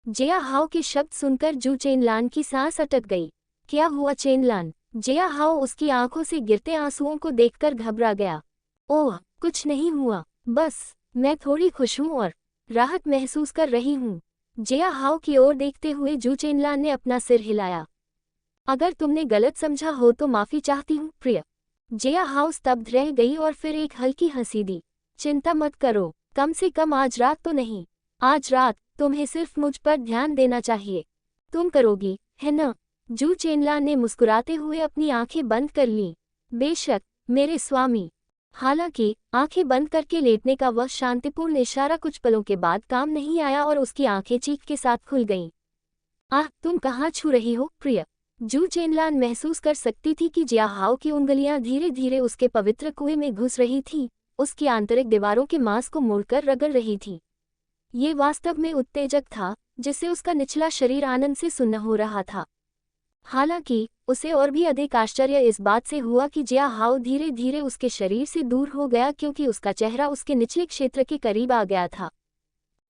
जिया हाओ के शब्द सुनकर जू चेनलान की सांस अटक गई। क्या हुआ चेनलान? जिया हाओ उसकी आंखों से गिरते आंसुओं को देखकर घबरा गया। ओह, कुछ नहीं हुआ, बस मैं थोड़ी खुश हूँ और राहत महसूस कर रही हूँ। जिया हाओ की ओर देखते हुए जू चेनलान ने अपना सिर हिलाया। अगर तुमने गलत समझा हो तो माफी चाहती हूँ प्रिय। जिया हाओ स्तब्ध रह गई और फिर एक हल्की हंसी दी। चिंता मत करो, कम से कम आज रात तो नहीं। आज रात तुम्हें सिर्फ मुझ पर ध्यान देना चाहिए। तुम करोगी, है न? जू चेनलान ने मुस्कुराते हुए अपनी आंखें बंद कर लीं। बेशक, मेरे स्वामी। हालांकि आंखें बंद करके लेटने का वह शांतिपूर्ण इशारा कुछ पलों के बाद काम नहीं आया और उसकी आंखें चीख के साथ खुल गईं। आह, तुम कहाँ छू रही हो प्रिय? जू चेनलान महसूस कर सकती थी कि जिया हाओ की उंगलियां धीरे धीरे उसके पवित्र कुएं में घुस रही थीं, उसकी आंतरिक दीवारों के मांस को मोड़कर रगड़ रही थी। ये वास्तव में उत्तेजक था, जिससे उसका निचला शरीर आनंद से सुन्न हो रहा था। हालांकि उसे और भी अधिक आश्चर्य इस बात से हुआ कि जिया हाओ धीरे धीरे उसके शरीर से दूर हो गया, क्योंकि उसका चेहरा उसके निचले क्षेत्र के करीब आ गया था।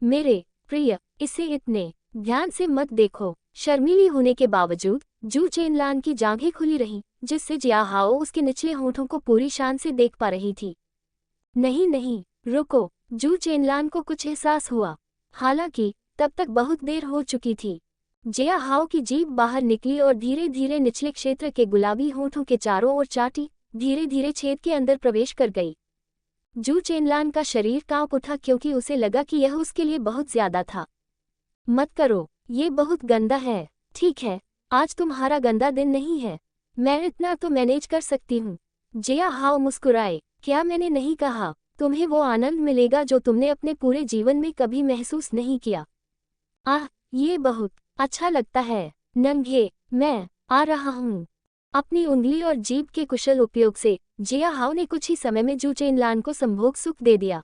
मेरे प्रिय, इसे इतने ध्यान से मत देखो। शर्मीली होने के बावजूद जू चेनलान की जांघें खुली रहीं, जिससे जिया हाओ उसके निचले होठों को पूरी शान से देख पा रही थी। नहीं नहीं, रुको। जू चेनलान को कुछ एहसास हुआ, हालांकि तब तक बहुत देर हो चुकी थी। जिया हाओ की जीभ बाहर निकली और धीरे धीरे निचले क्षेत्र के गुलाबी होठों के चारों ओर चाटी, धीरे धीरे छेद के अंदर प्रवेश कर गई। जू चेनलान का शरीर कांप उठा, क्योंकि उसे लगा कि यह उसके लिए बहुत ज्यादा था। मत करो, ये बहुत गंदा है। ठीक है, आज तुम्हारा गंदा दिन नहीं है, मैं इतना तो मैनेज कर सकती हूँ। जिया हाओ मुस्कुराए। क्या मैंने नहीं कहा तुम्हें वो आनंद मिलेगा जो तुमने अपने पूरे जीवन में कभी महसूस नहीं किया? आह, ये बहुत अच्छा लगता है। नंगे, मैं आ रहा हूँ। अपनी उंगली और जीभ के कुशल उपयोग से जिया हाओ ने कुछ ही समय में जू चेनलान को संभोग सुख दे दिया।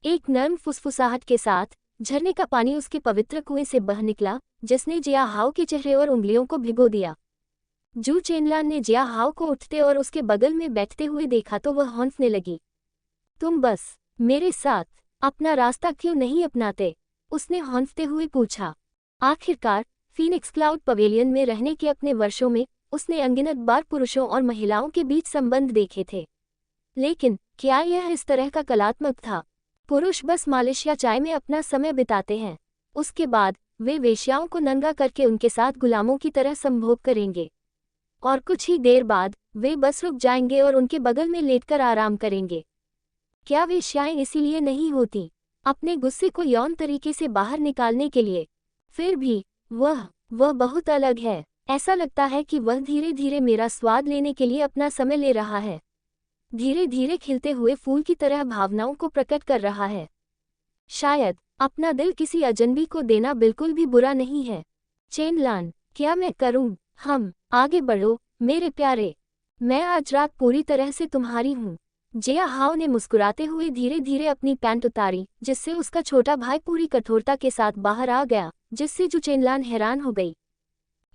एक नर्म फुसफुसाहट के साथ झरने का पानी उसके पवित्र कुएं से बह निकला, जिसने जिया हाओ के चेहरे और उंगलियों को भिगो दिया। जू चेनलान ने जिया हाओ को उठते और उसके बगल में बैठते हुए देखा तो वह हौंफने लगी। तुम बस मेरे साथ अपना रास्ता क्यों नहीं अपनाते? उसने हौंफते हुए पूछा। आखिरकार फीनिक्स क्लाउड पवेलियन में रहने के अपने वर्षों में उसने अनगिनत बार पुरुषों और महिलाओं के बीच संबंध देखे थे, लेकिन क्या यह इस तरह का कलात्मक था? पुरुष बस मालिश या चाय में अपना समय बिताते हैं, उसके बाद वे वेश्याओं को नंगा करके उनके साथ गुलामों की तरह संभोग करेंगे, और कुछ ही देर बाद वे बस रुक जाएंगे और उनके बगल में लेटकर आराम करेंगे। क्या वेश्याएं इसीलिए नहीं होती? अपने गुस्से को यौन तरीके से बाहर निकालने के लिए। फिर भी वह बहुत अलग है। ऐसा लगता है कि वह धीरे धीरे मेरा स्वाद लेने के लिए अपना समय ले रहा है, धीरे धीरे खिलते हुए फूल की तरह भावनाओं को प्रकट कर रहा है। शायद अपना दिल किसी अजनबी को देना बिल्कुल भी बुरा नहीं है। चेनलान, क्या मैं करूं? हम आगे बढ़ो मेरे प्यारे, मैं आज रात पूरी तरह से तुम्हारी हूँ। जिया हाओ ने मुस्कुराते हुए धीरे धीरे अपनी पैंट उतारी, जिससे उसका छोटा भाई पूरी कठोरता के साथ बाहर आ गया, जिससे जू चेनलान हैरान हो गई।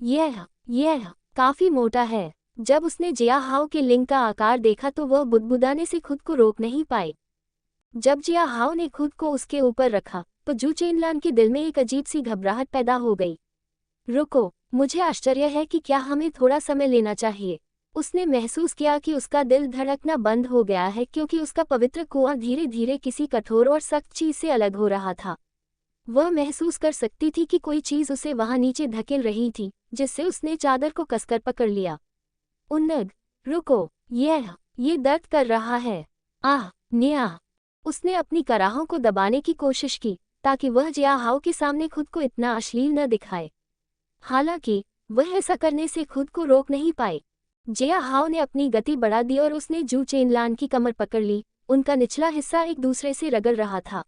यह काफी मोटा है। जब उसने जिया हाओ के लिंग का आकार देखा तो वह बुदबुदाने से खुद को रोक नहीं पाई। जब जिया हाओ ने खुद को उसके ऊपर रखा तो जू चेनलान के दिल में एक अजीब सी घबराहट पैदा हो गई। रुको, मुझे आश्चर्य है कि क्या हमें थोड़ा समय लेना चाहिए। उसने महसूस किया कि उसका दिल धड़कना बंद हो गया है, क्योंकि उसका पवित्र कुआं धीरे धीरे किसी कठोर और सख्त चीज से अलग हो रहा था। वह महसूस कर सकती थी कि कोई चीज उसे वहां नीचे धकेल रही थी, जिससे उसने चादर को कसकर पकड़ लिया। उन्नग, रुको, ये दर्द कर रहा है। आह, न्याह। उसने अपनी कराहों को दबाने की कोशिश की, ताकि वह जिया हाओ के सामने खुद को इतना अश्लील न दिखाए। हालांकि वह ऐसा करने से खुद को रोक नहीं पाई। जिया हाओ ने अपनी गति बढ़ा दी और उसने जू चेनलान की कमर पकड़ ली। उनका निचला हिस्सा एक दूसरे से रगड़ रहा था।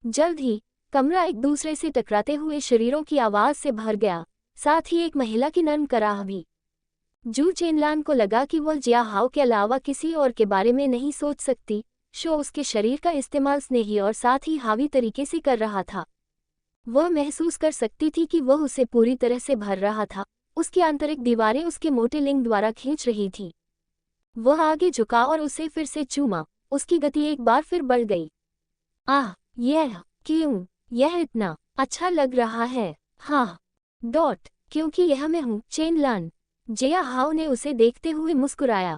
जल्द ही कमरा एक दूसरे से टकराते हुए शरीरों की आवाज से भर गया, साथ ही एक महिला की नर्म कराह भी। जू चेनलान को लगा कि वह जिया हाओ के अलावा किसी और के बारे में नहीं सोच सकती। शो उसके शरीर का इस्तेमाल स्नेही और साथ ही हावी तरीके से कर रहा था। वह महसूस कर सकती थी कि वह उसे पूरी तरह से भर रहा था। उसकी आंतरिक दीवारें उसके मोटे लिंग द्वारा खींच रही थीं। वह आगे झुका और उसे फिर से चूमा। उसकी गति एक बार फिर बढ़ गई। आह, क्यों? यह इतना अच्छा लग रहा है। हाँ। डॉट, क्योंकि यह मैं हूँ, चेन लान। जिया हाओ ने उसे देखते हुए मुस्कुराया।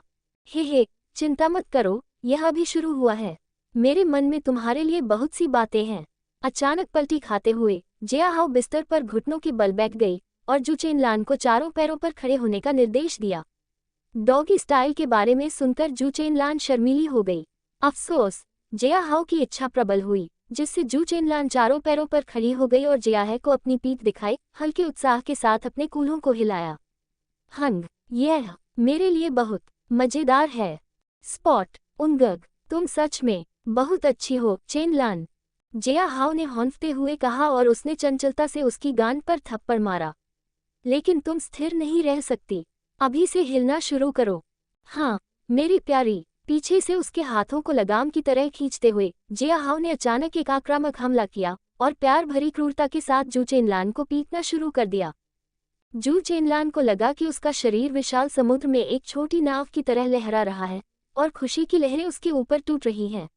हे, चिंता मत करो, यह अभी शुरू हुआ है। मेरे मन में तुम्हारे लिए बहुत सी बातें हैं। अचानक पलटी खाते हुए जिया हाओ बिस्तर पर घुटनों के बल बैठ गई और जू चेन लान को चारों पैरों पर खड़े होने का निर्देश दिया। डॉगी स्टाइल के बारे में सुनकर जू चेन लान शर्मीली हो गई। अफसोस, जिया हाओ की इच्छा प्रबल हुई, जिससे जू चेन लान चारों पैरों पर खड़ी हो गई और जिया है को अपनी पीठ दिखाई, हल्के उत्साह के साथ अपने कूल्हों को हिलाया। हंग, यह मेरे लिए बहुत मजेदार है। स्पॉट, उंगग, तुम सच में बहुत अच्छी हो, चेन लान। जिया हाओ ने हौंफते हुए कहा और उसने चंचलता से उसकी गांड पर थप्पड़ मारा। लेकिन तुम स्थिर नहीं रह सकती, अभी से हिलना शुरू करो। हाँ, मेरी प्यारी। पीछे से उसके हाथों को लगाम की तरह खींचते हुए जिया हाओ ने अचानक एक आक्रामक हमला किया और प्यार भरी क्रूरता के साथ जू चेनलान को पीटना शुरू कर दिया। जू चेनलान को लगा कि उसका शरीर विशाल समुद्र में एक छोटी नाव की तरह लहरा रहा है और खुशी की लहरें उसके ऊपर टूट रही हैं।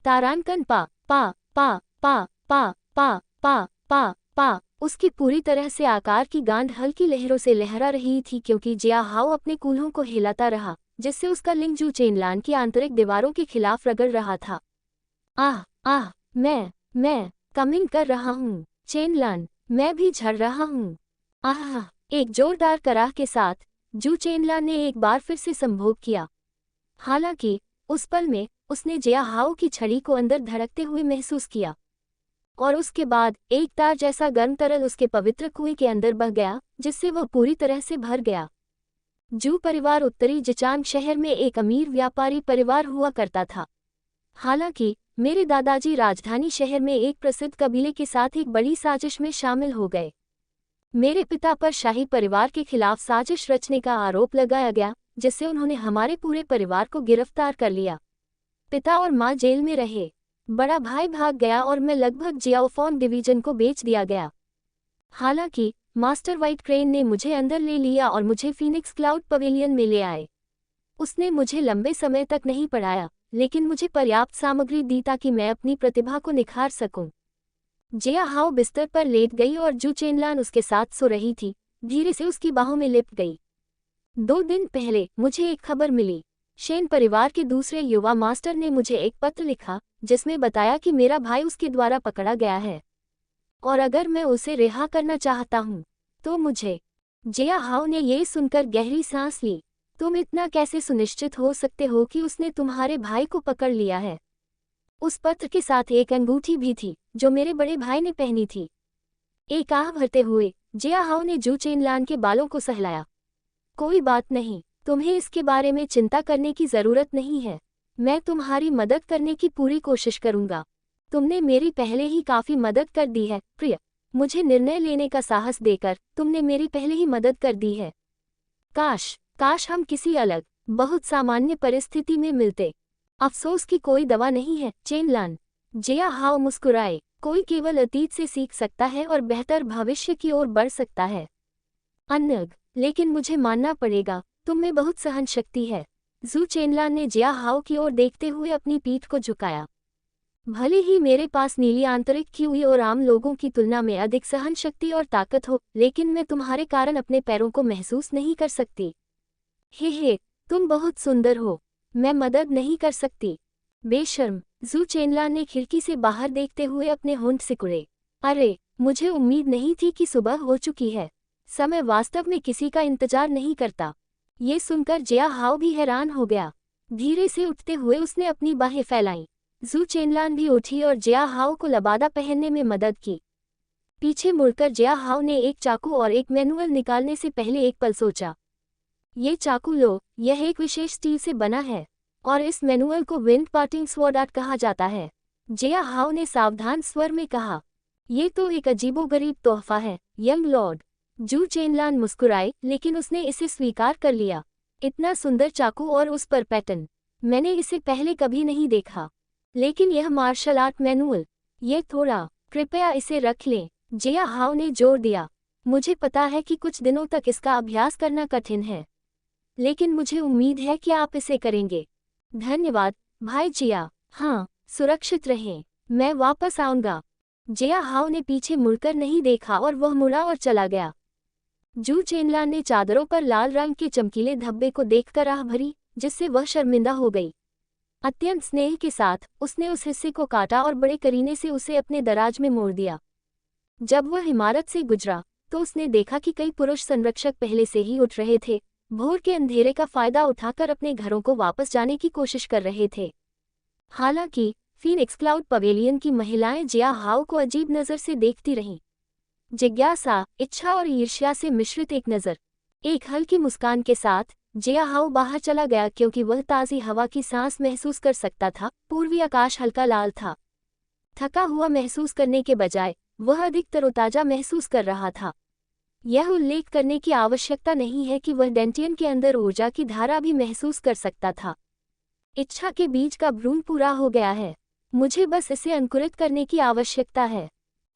तारांकन पा पा पा पा पा पा पा पा पा उसकी पूरी तरह से आकार की गांड हल्की लहरों से लहरा रही थी क्योंकि जिया हाओ अपने कूल्हों को हिलाता रहा, जिससे उसका लिंग जू चेनलान की आंतरिक दीवारों के खिलाफ रगड़ रहा था। आह आह, मैं कमिंग कर रहा हूँ, चेनलान, मैं भी झड़ रहा हूँ। आह, एक जोरदार कराह के साथ जू चेनलान ने एक बार फिर से संभोग किया। हालांकि उस पल में उसने जिया हाओ की छड़ी को अंदर धड़कते हुए महसूस किया और उसके बाद एक तार जैसा गर्म तरल उसके पवित्र कुएं के अंदर बह गया, जिससे वह पूरी तरह से भर गया। जू परिवार उत्तरी जिचांग शहर में एक अमीर व्यापारी परिवार हुआ करता था। हालांकि मेरे दादाजी राजधानी शहर में एक प्रसिद्ध कबीले के साथ एक बड़ी साजिश में शामिल हो गए। मेरे पिता पर शाही परिवार के खिलाफ साजिश रचने का आरोप लगाया गया, जिससे उन्होंने हमारे पूरे परिवार को गिरफ्तार कर लिया। पिता और माँ जेल में रहे, बड़ा भाई भाग गया और मैं लगभग जियाओफोंग डिवीजन को बेच दिया गया। हालांकि मास्टर व्हाइट क्रेन ने मुझे अंदर ले लिया और मुझे फीनिक्स क्लाउड पवेलियन में ले आए। उसने मुझे लंबे समय तक नहीं पढ़ाया, लेकिन मुझे पर्याप्त सामग्री दी ताकि मैं अपनी प्रतिभा को निखार सकूं। जिया हाओ बिस्तर पर लेट गई और जू चेनलान उसके साथ सो रही थी, धीरे से उसकी बाहों में लिपट गई। 2 दिन पहले मुझे एक खबर मिली। शेन परिवार के दूसरे युवा मास्टर ने मुझे एक पत्र लिखा, जिसमें बताया कि मेरा भाई उसके द्वारा पकड़ा गया है और अगर मैं उसे रिहा करना चाहता हूँ तो मुझे। जिया हाओ ने ये सुनकर गहरी सांस ली। तुम इतना कैसे सुनिश्चित हो सकते हो कि उसने तुम्हारे भाई को पकड़ लिया है? उस पत्र के साथ एक अंगूठी भी थी जो मेरे बड़े भाई ने पहनी थी। एक आह भरते हुए जिया हाओ ने जू चेनलान के बालों को सहलाया। कोई बात नहीं, तुम्हें इसके बारे में चिंता करने की जरूरत नहीं है। मैं तुम्हारी मदद करने की पूरी कोशिश करूंगा। तुमने मेरी पहले ही काफी मदद कर दी है, प्रिय। मुझे निर्णय लेने का साहस देकर तुमने मेरी पहले ही मदद कर दी है। काश हम किसी अलग, बहुत सामान्य परिस्थिति में मिलते। अफसोस की कोई दवा नहीं है, चेनलान। जिया हाओ मुस्कुराए। कोई केवल अतीत से सीख सकता है और बेहतर भविष्य की ओर बढ़ सकता है। अनग, लेकिन मुझे मानना पड़ेगा, तुम में बहुत सहन शक्ति है। जू चेनलान ने जिया हाओ की ओर देखते हुए अपनी पीठ को झुकाया। भले ही मेरे पास नीली आंतरिक क्यूई और आम लोगों की तुलना में अधिक सहन शक्ति और ताकत हो, लेकिन मैं तुम्हारे कारण अपने पैरों को महसूस नहीं कर सकती। हे, तुम बहुत सुंदर हो। मैं मदद नहीं कर सकती। बेशर्म, जू चेनलान ने खिड़की से बाहर देखते हुए अपने होंठ सिकुड़े। अरे, मुझे उम्मीद नहीं थी कि सुबह हो चुकी है। समय वास्तव में किसी का इंतजार नहीं करता। ये सुनकर जिया हाओ भी हैरान हो गया। धीरे से उठते हुए उसने अपनी बाहें फैलाईं। जू चेनलान भी उठी और जिया हाओ को लबादा पहनने में मदद की। पीछे मुड़कर जिया हाओ ने एक चाकू और एक मैनुअल निकालने से पहले एक पल सोचा। ये चाकू लो, यह एक विशेष स्टील से बना है और इस मैनुअल को विंड पार्टिंग स्वॉर्ड आर्ट कहा जाता है। जिया हाओ ने सावधान स्वर में कहा। ये तो एक अजीबोगरीब तोहफा है, यंग लॉर्ड। जू चेनलान मुस्कुराए, लेकिन उसने इसे स्वीकार कर लिया। इतना सुंदर चाकू और उस पर पैटर्न, मैंने इसे पहले कभी नहीं देखा। लेकिन यह मार्शल आर्ट मैनुअल, ये थोड़ा, कृपया इसे रख लें, जिया हाओ ने जोर दिया। मुझे पता है कि कुछ दिनों तक इसका अभ्यास करना कठिन है, लेकिन मुझे उम्मीद है कि आप इसे करेंगे। धन्यवाद भाई जिया। हाँ, सुरक्षित रहें, मैं वापस आऊंगा। जिया हाओ ने पीछे मुड़कर नहीं देखा और वह मुड़ा और चला गया। जू चेनलान ने चादरों पर लाल रंग के चमकीले धब्बे को देखकर आह भरी, जिससे वह शर्मिंदा हो गई। अत्यंत स्नेह के साथ उसने उस हिस्से को काटा और बड़े करीने से उसे अपने दराज में मोड़ दिया। जब वह इमारत से गुजरा तो उसने देखा कि कई पुरुष संरक्षक पहले से ही उठ रहे थे, भोर के अंधेरे का फायदा उठाकर अपने घरों को वापस जाने की कोशिश कर रहे थे। हालांकि फीनिक्स क्लाउड पवेलियन की महिलाएं जिया हाओ को अजीब नज़र से देखती रहीं। जिज्ञासा, इच्छा और ईर्ष्या से मिश्रित एक नज़र। एक हल्की मुस्कान के साथ जिया हाओ बाहर चला गया क्योंकि वह ताज़ी हवा की सांस महसूस कर सकता था। पूर्वी आकाश हल्का लाल था। थका हुआ महसूस करने के बजाय वह अधिक तरोताजा महसूस कर रहा था। यह उल्लेख करने की आवश्यकता नहीं है कि वह डेंटियन के अंदर ऊर्जा की धारा भी महसूस कर सकता था। इच्छा के बीज का भ्रूण पूरा हो गया है, मुझे बस इसे अंकुरित करने की आवश्यकता है।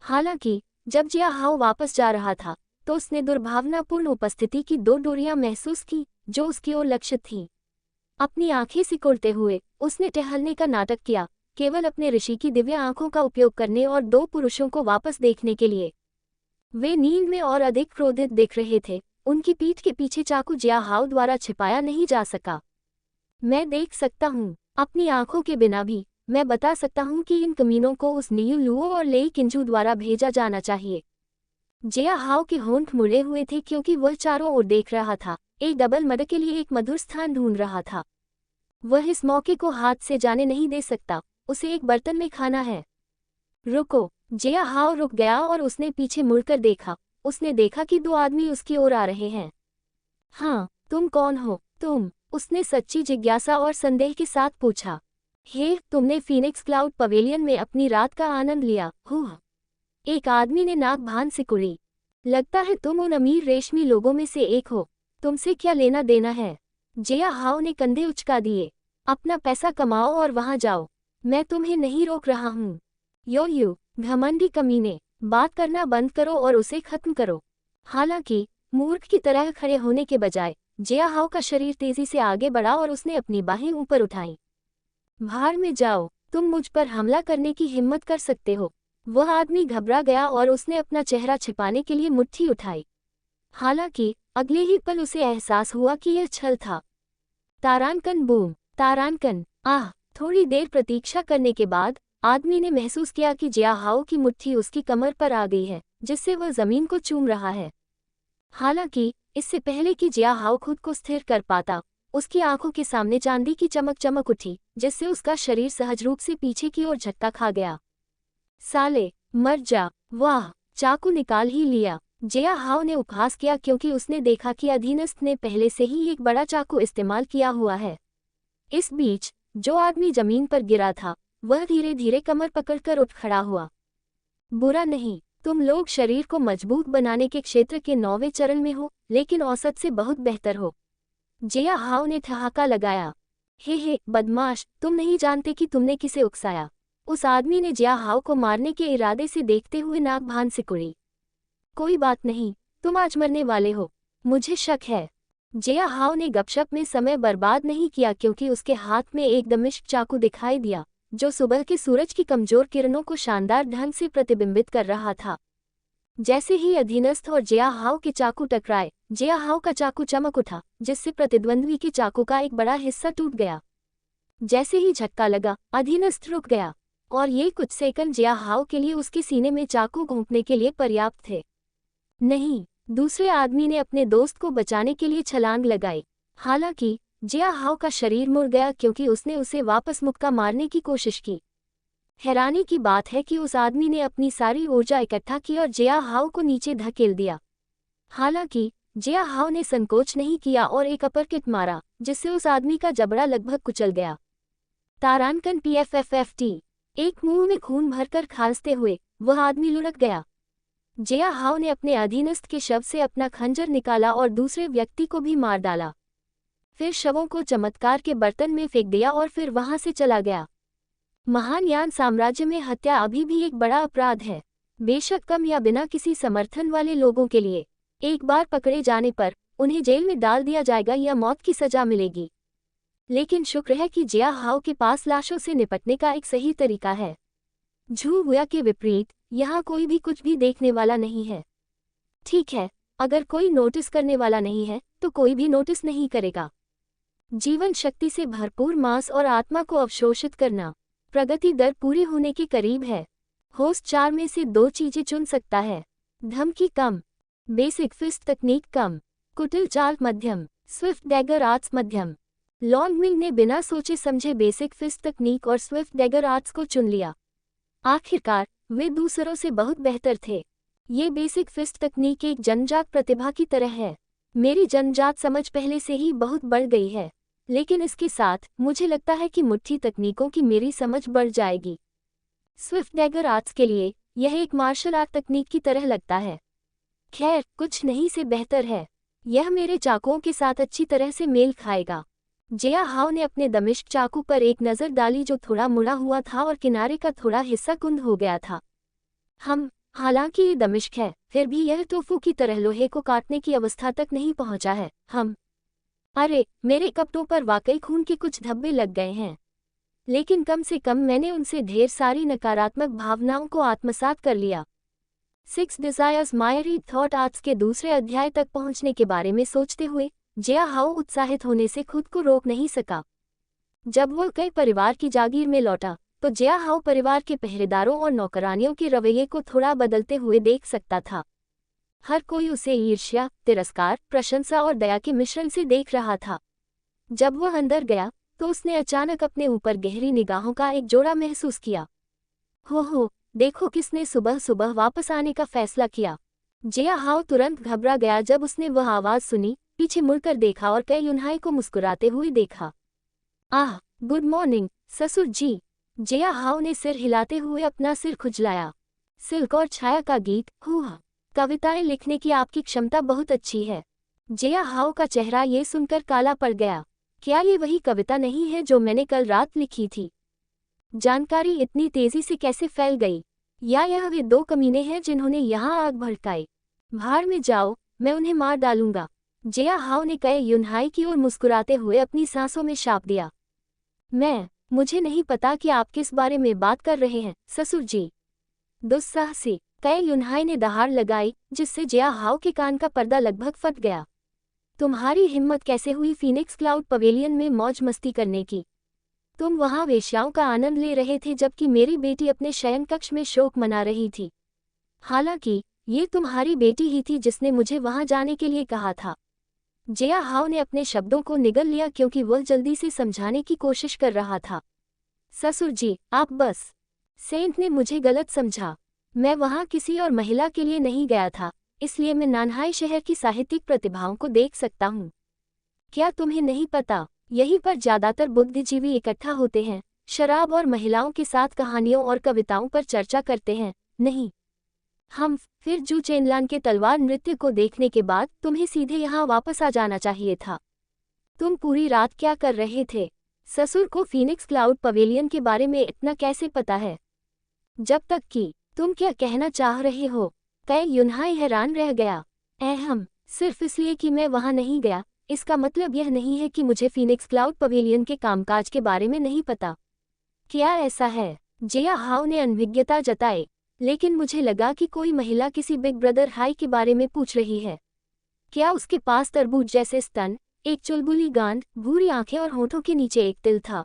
हालांकि जब जिया हाओ वापस जा रहा था तो उसने दुर्भावनापूर्ण उपस्थिति की दो डोरियां महसूस की जो उसकी ओर लक्षित थीं। अपनी आंखें सिकुड़ते हुए उसने टहलने का नाटक किया, केवल अपने ऋषि की दिव्य आंखों का उपयोग करने और दो पुरुषों को वापस देखने के लिए। वे नींद में और अधिक क्रोधित दिख रहे थे। उनकी पीठ के पीछे चाकू जिया हाओ द्वारा छिपाया नहीं जा सका। मैं देख सकता हूँ, अपनी आंखों के बिना भी मैं बता सकता हूँ कि इन कमीनों को उस नियु लुओ और लेई किंजू द्वारा भेजा जाना चाहिए। जिया हाओ के होंठ मुड़े हुए थे क्योंकि वह चारों ओर देख रहा था, एक डबल मर्डर के लिए एक मधुर स्थान ढूंढ रहा था। वह इस मौके को हाथ से जाने नहीं दे सकता, उसे एक बर्तन में खाना है। रुको, जिया हाओ रुक गया और उसने पीछे मुड़कर देखा। उसने देखा कि दो आदमी उसकी ओर आ रहे हैं। हाँ, तुम कौन हो? तुम, उसने सच्ची जिज्ञासा और संदेह के साथ पूछा। हे, तुमने फीनिक्स क्लाउड पवेलियन में अपनी रात का आनंद लिया? हुआ, एक आदमी ने नाक भान सिकुड़ी। लगता है तुम उन अमीर रेशमी लोगों में से एक हो। तुमसे क्या लेना देना है? जिया हाओ ने कंधे उचका दिए। अपना पैसा कमाओ और वहां जाओ, मैं तुम्हें नहीं रोक रहा हूँ। यू घमंडी कमीने, बात करना बंद करो और उसे खत्म करो। हालांकि मूर्ख की तरह खड़े होने के बजाय जिया हाओ का शरीर तेजी से आगे बढ़ा और उसने अपनी बाहें ऊपर उठाईं। भाड़ में जाओ, तुम मुझ पर हमला करने की हिम्मत कर सकते हो। वह आदमी घबरा गया और उसने अपना चेहरा छिपाने के लिए मुट्ठी उठाई। हालांकि अगले ही पल उसे एहसास हुआ कि यह छल था। तारानकन बूम, तारानकन, आह। थोड़ी देर प्रतीक्षा करने के बाद आदमी ने महसूस किया कि जिया हाओ की मुट्ठी उसकी कमर पर आ गई है, जिससे वह जमीन को चूम रहा है। हालांकि इससे पहले कि जिया हाओ खुद को स्थिर कर पाता, उसकी आंखों के सामने चांदी की चमक चमक उठी, जिससे उसका शरीर सहज रूप से पीछे की ओर झटका खा गया। साले, मर जा। वाह, चाकू निकाल ही लिया। जिया हाओ ने उपहास किया क्योंकि उसने देखा कि अधीनस्थ ने पहले से ही एक बड़ा चाकू इस्तेमाल किया हुआ है। इस बीच जो आदमी जमीन पर गिरा था वह धीरे धीरे कमर पकड़कर उठ खड़ा हुआ। बुरा नहीं, तुम लोग शरीर को मजबूत बनाने के क्षेत्र के 9वें चरण में हो, लेकिन औसत से बहुत बेहतर हो। जिया हाओ ने ठहाका लगाया। हे, बदमाश, तुम नहीं जानते कि तुमने किसे उकसाया। उस आदमी ने जिया हाओ को मारने के इरादे से देखते हुए नाक भान सिकुड़ी। कोई बात नहीं, तुम आज मरने वाले हो, मुझे शक है। जिया हाओ ने गपशप में समय बर्बाद नहीं किया क्योंकि उसके हाथ में एक दमिश्क चाकू दिखाई दिया, जो सुबह के सूरज की कमजोर किरणों को शानदार ढंग से प्रतिबिंबित कर रहा था। जैसे ही अधीनस्थ और जिया हाओ के चाकू टकराए, जिया हाओ का चाकू चमक उठा, जिससे प्रतिद्वंद्वी के चाकू का एक बड़ा हिस्सा टूट गया। जैसे ही झटका लगा, अधीनस्थ रुक गया, और ये कुछ सेकंड जिया हाओ के लिए उसके सीने में चाकू घोंपने के लिए पर्याप्त थे। नहीं, दूसरे आदमी ने अपने दोस्त को बचाने के लिए छलांग लगाई। हालांकि जिया हाओ का शरीर मुड़ गया क्योंकि उसने उसे वापस मुक्का मारने की कोशिश की। हैरानी की बात है कि उस आदमी ने अपनी सारी ऊर्जा इकट्ठा की और जिया हाओ को नीचे धकेल दिया। हालांकि जिया हाओ ने संकोच नहीं किया और एक अपरकिक मारा, जिससे उस आदमी का जबड़ा लगभग कुचल गया। तारानकन पीएफएफएफटी, एक मुंह में खून भरकर खांसते हुए वह आदमी लुढ़क गया। जिया हाओ ने अपने अधीनस्थ के शव से अपना खंजर निकाला और दूसरे व्यक्ति को भी मार डाला। फिर शवों को चमत्कार के बर्तन में फेंक दिया और फिर वहां से चला गया। महान यान साम्राज्य में हत्या अभी भी एक बड़ा अपराध है, बेशक कम या बिना किसी समर्थन वाले लोगों के लिए। एक बार पकड़े जाने पर उन्हें जेल में डाल दिया जाएगा या मौत की सजा मिलेगी। लेकिन शुक्र है कि जिया हाओ के पास लाशों से निपटने का एक सही तरीका है। झू हुआ के विपरीत यहाँ कोई भी कुछ भी देखने वाला नहीं है। ठीक है, अगर कोई नोटिस करने वाला नहीं है तो कोई भी नोटिस नहीं करेगा। जीवन शक्ति से भरपूर मांस और आत्मा को अवशोषित करना। प्रगति दर पूरी होने के करीब है। होस्ट 4 में से 2 चीजें चुन सकता है। धमकी कम, बेसिक फिस्ट तकनीक कम, कुटिल चाल मध्यम, स्विफ्ट डैगर आर्ट्स मध्यम। लॉन्ग विंग ने बिना सोचे समझे बेसिक फिस्ट तकनीक और स्विफ्ट डैगर आर्ट्स को चुन लिया। आखिरकार वे दूसरों से बहुत बेहतर थे। ये बेसिक फिस्ट तकनीक एक जन्मजात प्रतिभा की तरह है। मेरी जन्मजात समझ पहले से ही बहुत बढ़ गई है, लेकिन इसके साथ मुझे लगता है कि मुट्ठी तकनीकों की मेरी समझ बढ़ जाएगी। स्विफ्ट डैगर आर्ट्स के लिए यह एक मार्शल आर्ट तकनीक की तरह लगता है। खैर, कुछ नहीं से बेहतर है। यह मेरे चाकुओं के साथ अच्छी तरह से मेल खाएगा। जिया हाओ ने अपने दमिश्क चाकू पर एक नज़र डाली जो थोड़ा मुड़ा हुआ था और किनारे का थोड़ा हिस्सा कुंद हो गया था। हालांकि ये दमिश्क है, फिर भी यह टोफू की तरह लोहे को काटने की अवस्था तक नहीं पहुंचा है। अरे, मेरे कपड़ों पर वाकई खून के कुछ धब्बे लग गए हैं, लेकिन कम से कम मैंने उनसे ढेर सारी नकारात्मक भावनाओं को आत्मसात कर लिया। 6 desires my read thought arts के दूसरे अध्याय तक पहुंचने के बारे में सोचते हुए जिया हाओ उत्साहित होने से खुद को रोक नहीं सका। जब वह कई परिवार की जागीर में लौटा तो जिया हाओ परिवार के पहरेदारों और नौकरानियों के रवैये को थोड़ा बदलते हुए देख सकता था। हर कोई उसे ईर्ष्या, तिरस्कार, प्रशंसा और दया के मिश्रण से देख रहा था। जब वह अंदर गया तो उसने अचानक अपने ऊपर गहरी निगाहों का एक जोड़ा महसूस किया। हो, देखो किसने सुबह सुबह वापस आने का फैसला किया। जिया हाओ तुरंत घबरा गया जब उसने वह आवाज़ सुनी, पीछे मुड़कर देखा और कई यूनहाई को मुस्कुराते हुए देखा। आह, गुड मॉर्निंग ससुर जी। जिया हाओ ने सिर हिलाते हुए अपना सिर खुजलाया। सिल्क और छाया का गीत, कविताएं लिखने की आपकी क्षमता बहुत अच्छी है। जिया हाओ का चेहरा ये सुनकर काला पड़ गया। क्या ये वही कविता नहीं है जो मैंने कल रात लिखी थी? जानकारी इतनी तेजी से कैसे फैल गई? या यह वे 2 कमीने हैं जिन्होंने यहाँ आग भड़काई? भाड़ में जाओ, मैं उन्हें मार डालूंगा। जिया हाओ ने कई यूनहाई की ओर मुस्कुराते हुए अपनी सांसों में शाप दिया। मुझे नहीं पता कि आप किस बारे में बात कर रहे हैं ससुर जी। दुस्साहसी, कई यूनहाई ने दहाड़ लगाई जिससे जिया हाओ के कान का पर्दा लगभग फट गया। तुम्हारी हिम्मत कैसे हुई फीनिक्स क्लाउड पवेलियन में मौज मस्ती करने की? तुम वहां वेश्याओं का आनंद ले रहे थे जबकि मेरी बेटी अपने शयन कक्ष में शोक मना रही थी। हालांकि ये तुम्हारी बेटी ही थी जिसने मुझे वहां जाने के लिए कहा था। जिया हाओ ने अपने शब्दों को निगल लिया क्योंकि वह जल्दी से समझाने की कोशिश कर रहा था। ससुर जी, आप बस। सेंट ने मुझे गलत समझा। मैं वहां किसी और महिला के लिए नहीं गया था, इसलिए मैं नानहाई शहर की साहित्यिक प्रतिभाओं को देख सकता हूँ। क्या तुम्हें नहीं पता, यहीं पर ज्यादातर बुद्धिजीवी इकट्ठा होते हैं, शराब और महिलाओं के साथ कहानियों और कविताओं पर चर्चा करते हैं, नहीं? फिर जू चेनलान के तलवार नृत्य को देखने के बाद तुम्हें सीधे यहाँ वापस आ जाना चाहिए था। तुम पूरी रात क्या कर रहे थे? ससुर को फीनिक्स क्लाउड पवेलियन के बारे में इतना कैसे पता है? जब तक कि तुम क्या कहना चाह रहे हो? कई यूनहाई हैरान रह गया। सिर्फ इसलिए कि मैं वहां नहीं गया, इसका मतलब यह नहीं है कि मुझे फीनिक्स क्लाउड पवेलियन के कामकाज के बारे में नहीं पता। क्या ऐसा है? जिया हाओ ने अनभिज्ञता जताई, लेकिन मुझे लगा कि कोई महिला किसी बिग ब्रदर हाई के बारे में पूछ रही है। क्या उसके पास तरबूज जैसे स्तन, एक चुलबुली गांड, भूरी आंखें और होठों के नीचे एक तिल था?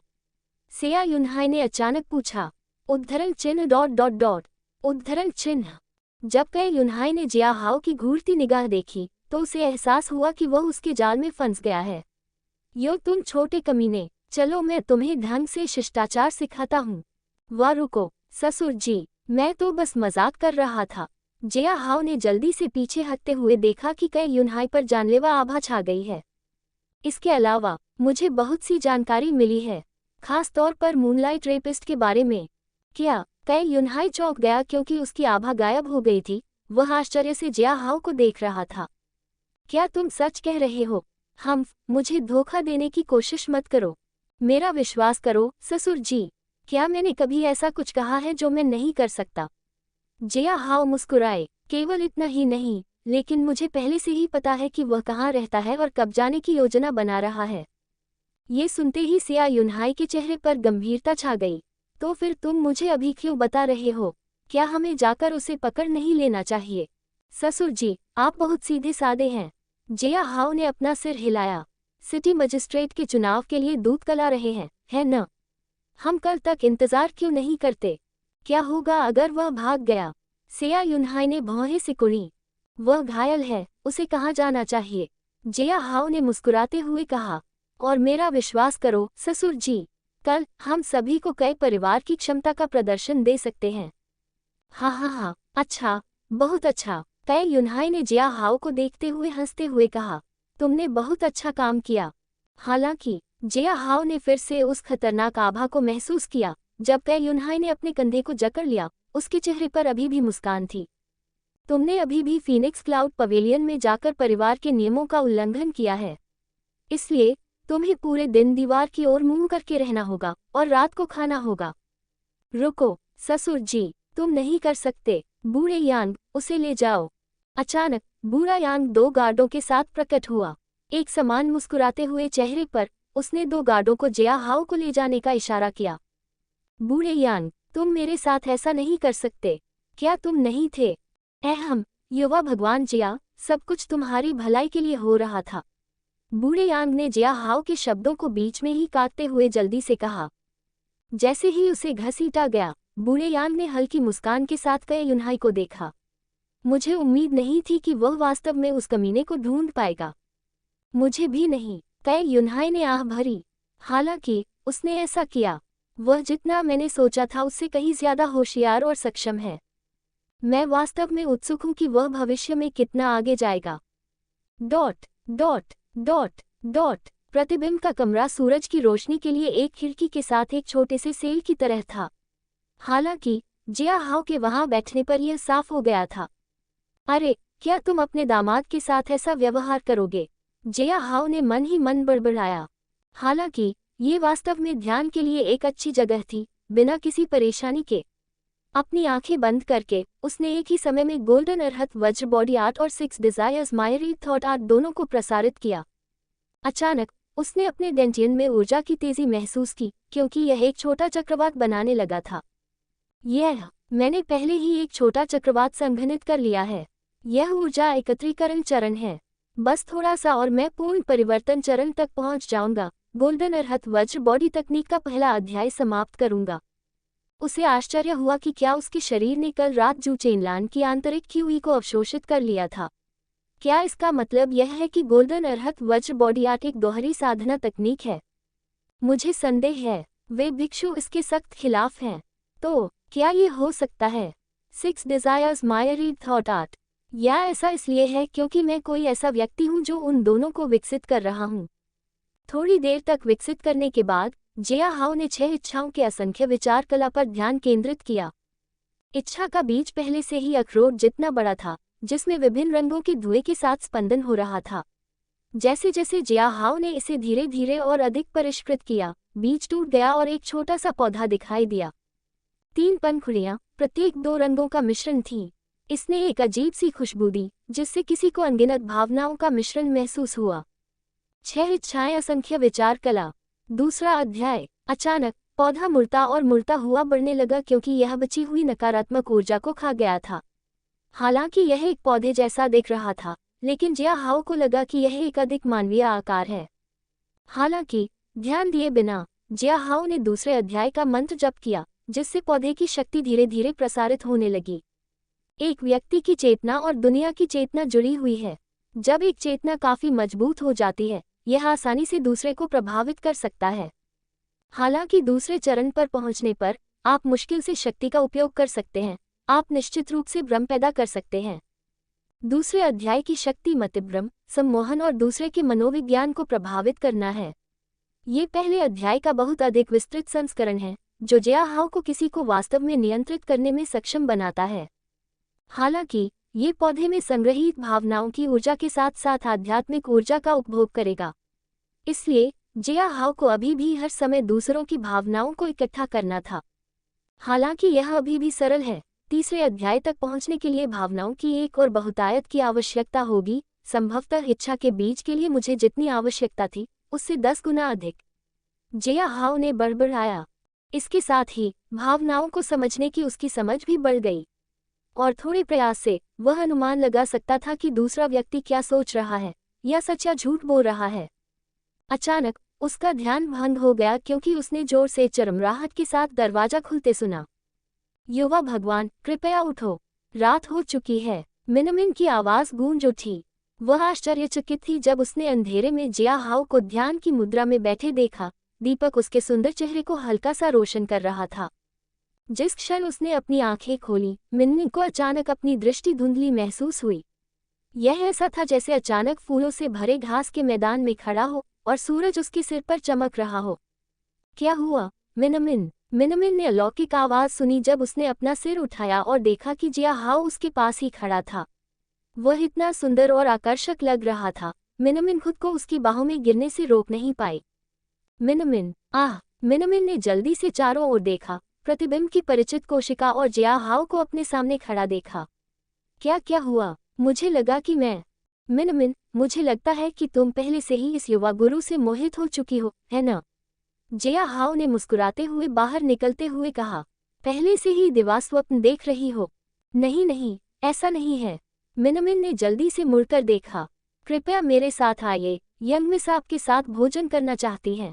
सेया यूनहाई ने अचानक पूछा। उद्धरण चिन्ह ... उद्धरण चिन्ह। जब कई यूनहाई ने जिया हाओ की घूरती निगाह देखी तो उसे एहसास हुआ कि वह उसके जाल में फंस गया है। यो तुम छोटे कमीने, चलो मैं तुम्हें ढंग से शिष्टाचार सिखाता हूँ। वाह रुको ससुर जी, मैं तो बस मजाक कर रहा था। जिया हाओ ने जल्दी से पीछे हटते हुए देखा कि कई यूनहाई पर जानलेवा आभा छा गई है। इसके अलावा मुझे बहुत सी जानकारी मिली है, खास तौर पर मूनलाइट रेपिस्ट के बारे में। क्या? कई यूनहाई चौंक गया क्योंकि उसकी आभा गायब हो गई थी। वह आश्चर्य से जिया हाओ को देख रहा था। क्या तुम सच कह रहे हो? मुझे धोखा देने की कोशिश मत करो। मेरा विश्वास करो ससुर जी। क्या मैंने कभी ऐसा कुछ कहा है जो मैं नहीं कर सकता? जिया हाओ मुस्कुराए। केवल इतना ही नहीं, लेकिन मुझे पहले से ही पता है कि वह कहाँ रहता है और कब जाने की योजना बना रहा है। ये सुनते ही सेया यूनहाई के चेहरे पर गंभीरता छा गई। तो फिर तुम मुझे अभी क्यों बता रहे हो? क्या हमें जाकर उसे पकड़ नहीं लेना चाहिए? ससुर जी, आप बहुत सीधे साधे हैं। जिया हाओ ने अपना सिर हिलाया। सिटी मजिस्ट्रेट के चुनाव के लिए दूध कला रहे हैं, है न? हम कल तक इंतजार क्यों नहीं करते? क्या होगा अगर वह भाग गया? सेया युनहाई ने भौहें सिकुड़ी। वह घायल है, उसे कहाँ जाना चाहिए? जिया हाओ ने मुस्कुराते हुए कहा। और मेरा विश्वास करो ससुर जी, कल हम सभी को कई परिवार की क्षमता का प्रदर्शन दे सकते हैं। हाँ हाँ हाँ, अच्छा, बहुत अच्छा। तय युनहाई ने जिया हाओ को देखते हुए हंसते हुए कहा, तुमने बहुत अच्छा काम किया। हालांकि जिया हाओ ने फिर से उस खतरनाक आभा को महसूस किया। जब तय युनहाई ने अपने कंधे को जकड़ लिया, उसके चेहरे पर अभी भी मुस्कान थी। तुमने अभी भी फीनिक्स क्लाउड पवेलियन में जाकर परिवार के नियमों का उल्लंघन किया है। इसलिए तुम्हें पूरे दिन दीवार की ओर मुंह करके रहना होगा और रात को खाना होगा। रुको ससुर जी, तुम नहीं कर सकते। बूढ़े यांग, उसे ले जाओ। अचानक बूढ़ा यांग 2 गार्डों के साथ प्रकट हुआ। एक समान मुस्कुराते हुए चेहरे पर उसने 2 गार्डों को जिया हाओ को ले जाने का इशारा किया। बूढ़े यांग, तुम मेरे साथ ऐसा नहीं कर सकते। क्या तुम नहीं थे? अहम, युवा भगवान जिया, सब कुछ तुम्हारी भलाई के लिए हो रहा था। बूढ़े यांग ने जिया हाओ के शब्दों को बीच में ही काटते हुए जल्दी से कहा। जैसे ही उसे घसीटा गया, बूढ़े यांग ने हल्की मुस्कान के साथ कई युनहाई को देखा। मुझे उम्मीद नहीं थी कि वह वास्तव में उस कमीने को ढूंढ पाएगा। मुझे भी नहीं, कई युनहाई ने आह भरी। हालांकि उसने ऐसा किया। वह जितना मैंने सोचा था उससे कहीं ज्यादा होशियार और सक्षम है। मैं वास्तव में उत्सुक हूं कि वह भविष्य में कितना आगे जाएगा। Dot dot dot dot. प्रतिबिंब का कमरा सूरज की रोशनी के लिए एक खिड़की के साथ एक छोटे से सेल की तरह था। हालांकि जिया हाओ के वहां बैठने पर यह साफ हो गया था। अरे, क्या तुम अपने दामाद के साथ ऐसा व्यवहार करोगे? जिया हाओ ने मन ही मन बड़बड़ाया। हालांकि ये वास्तव में ध्यान के लिए एक अच्छी जगह थी, बिना किसी परेशानी के। अपनी आंखें बंद करके उसने एक ही समय में गोल्डन अरहत वज्र बॉडी आर्ट और 6 डिजायर्स मायरी थॉट आर्ट दोनों को प्रसारित किया। अचानक उसने अपने डेंटियन में ऊर्जा की तेजी महसूस की, क्योंकि यह एक छोटा चक्रवात बनाने लगा था। मैंने पहले ही एक छोटा चक्रवात संघनित कर लिया है। यह ऊर्जा एकत्रीकरण चरण है। बस थोड़ा सा और मैं पूर्ण परिवर्तन चरण तक पहुंच जाऊंगा। गोल्डन अरहत वज्र बॉडी तकनीक का पहला अध्याय समाप्त करूंगा। उसे आश्चर्य हुआ कि क्या उसके शरीर ने कल रात जू चेनलान की आंतरिक क्यूई को अवशोषित कर लिया था। क्या इसका मतलब यह है कि गोल्डन अरहत वज्र बॉडी आर्ट एक दोहरी साधना तकनीक है? मुझे संदेह है वे भिक्षु इसके सख्त खिलाफ हैं। तो क्या ये हो सकता है 6 डिजायर्स मायरी थॉट आर्ट? या ऐसा इसलिए है क्योंकि मैं कोई ऐसा व्यक्ति हूं जो उन दोनों को विकसित कर रहा हूं? थोड़ी देर तक विकसित करने के बाद जिया हाओ ने 6 इच्छाओं के असंख्य विचार कला पर ध्यान केंद्रित किया। इच्छा का बीज पहले से ही अखरोट जितना बड़ा था, जिसमें विभिन्न रंगों के धुएं के साथ स्पंदन हो रहा था। जैसे जैसे जिया हाओ ने इसे धीरे धीरे और अधिक परिष्कृत किया, बीज टूट गया और एक छोटा सा पौधा दिखाई दिया। 3 पंखुड़ियां, प्रत्येक 2 रंगों का मिश्रण थीं। इसने एक अजीब सी खुशबू दी, जिससे किसी को अनगिनत भावनाओं का मिश्रण महसूस हुआ। 6 इच्छाएं, असंख्य विचार कला। दूसरा अध्याय। अचानक पौधा मुड़ता और मुड़ता हुआ बढ़ने लगा, क्योंकि यह बची हुई नकारात्मक ऊर्जा को खा गया था। हालांकि यह एक पौधे जैसा दिख रहा था, लेकिन जिया हाओ को लगा कि यह एक अधिक मानवीय आकार है। हालांकि ध्यान दिए बिना जिया हाओ ने दूसरे अध्याय का मंत्र जप किया, जिससे पौधे की शक्ति धीरे धीरे प्रसारित होने लगी। एक व्यक्ति की चेतना और दुनिया की चेतना जुड़ी हुई है। जब एक चेतना काफी मजबूत हो जाती है, यह आसानी से दूसरे को प्रभावित कर सकता है। हालांकि दूसरे चरण पर पहुंचने पर आप मुश्किल से शक्ति का उपयोग कर सकते हैं। आप निश्चित रूप से भ्रम पैदा कर सकते हैं। दूसरे अध्याय की शक्ति मतिभ्रम, सम्मोहन और दूसरे के मनोविज्ञान को प्रभावित करना है। ये पहले अध्याय का बहुत अधिक विस्तृत संस्करण है, जो जिया हाओ को किसी को वास्तव में नियंत्रित करने में सक्षम बनाता है। हालांकि ये पौधे में संग्रहीत भावनाओं की ऊर्जा के साथ साथ आध्यात्मिक ऊर्जा का उपभोग करेगा। इसलिए जिया हाओ को अभी भी हर समय दूसरों की भावनाओं को इकट्ठा करना था। हालांकि यह अभी भी सरल है। तीसरे अध्याय तक पहुंचने के लिए भावनाओं की एक और बहुतायत की आवश्यकता होगी। संभवतः इच्छा के बीज के लिए मुझे जितनी आवश्यकता थी, उससे 10 गुना अधिक। जिया हाओ ने बड़बड़ाया। इसके साथ ही भावनाओं को समझने की उसकी समझ भी बढ़ गई, और थोड़े प्रयास से वह अनुमान लगा सकता था कि दूसरा व्यक्ति क्या सोच रहा है या सच या झूठ बोल रहा है। अचानक उसका ध्यान भंग हो गया क्योंकि उसने जोर से चरमराहट के साथ दरवाजा खुलते सुना। युवा भगवान, कृपया उठो, रात हो चुकी है। मिनमिन की आवाज गूंज उठी। वह आश्चर्यचकित थी जब उसने अंधेरे में जिया हाओ को ध्यान की मुद्रा में बैठे देखा। दीपक उसके सुंदर चेहरे को हल्का सा रोशन कर रहा था। जिस क्षण उसने अपनी आंखें खोली, मिनमिन को अचानक अपनी दृष्टि धुंधली महसूस हुई। यह ऐसा था जैसे अचानक फूलों से भरे घास के मैदान में खड़ा हो और सूरज उसके सिर पर चमक रहा हो। क्या हुआ मिनमिन? मिनमिन ने अलौकिक आवाज सुनी जब उसने अपना सिर उठाया और देखा कि जिया हाओ उसके पास ही खड़ा था। वह इतना सुंदर और आकर्षक लग रहा था, मिनमिन खुद को उसकी बाहों में गिरने से रोक नहीं पाई। मिनमिन, आह! मिनमिन ने जल्दी से चारों ओर देखा, प्रतिबिंब की परिचित कोशिका और जिया हाओ को अपने सामने खड़ा देखा। क्या हुआ? मुझे लगा कि मैं मिनमिन, मुझे लगता है कि तुम पहले से ही इस युवा गुरु से मोहित हो चुकी हो, है ना? जिया हाओ ने मुस्कुराते हुए बाहर निकलते हुए कहा। पहले से ही दिवास्वप्न देख रही हो? नहीं, ऐसा नहीं है। मिनमिन ने जल्दी से मुड़कर देखा। कृपया मेरे साथ आइए, यंग मिस आपके साथ भोजन करना चाहती हैं।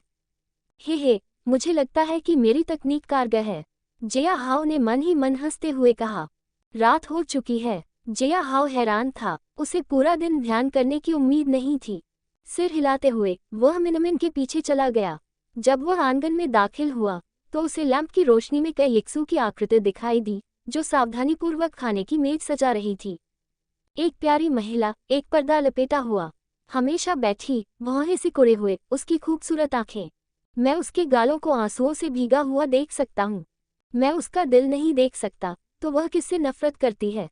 हे, मुझे लगता है कि मेरी तकनीक कारगर है, जिया हाओ ने मन ही मन हंसते हुए कहा। रात हो चुकी है। जिया हाओ हैरान था, उसे पूरा दिन ध्यान करने की उम्मीद नहीं थी। सिर हिलाते हुए वह मिनमिन के पीछे चला गया। जब वह आंगन में दाखिल हुआ तो उसे लैंप की रोशनी में कई यिक्सू की आकृति दिखाई दी, जो सावधानीपूर्वक खाने की मेज सजा रही थी। एक प्यारी महिला, एक पर्दा लपेटा हुआ, हमेशा बैठी, भौहें सिकुड़े हुए, उसकी खूबसूरत आंखें। मैं उसके गालों को आंसुओं से भीगा हुआ देख सकता हूँ। मैं उसका दिल नहीं देख सकता, तो वह किससे नफरत करती है?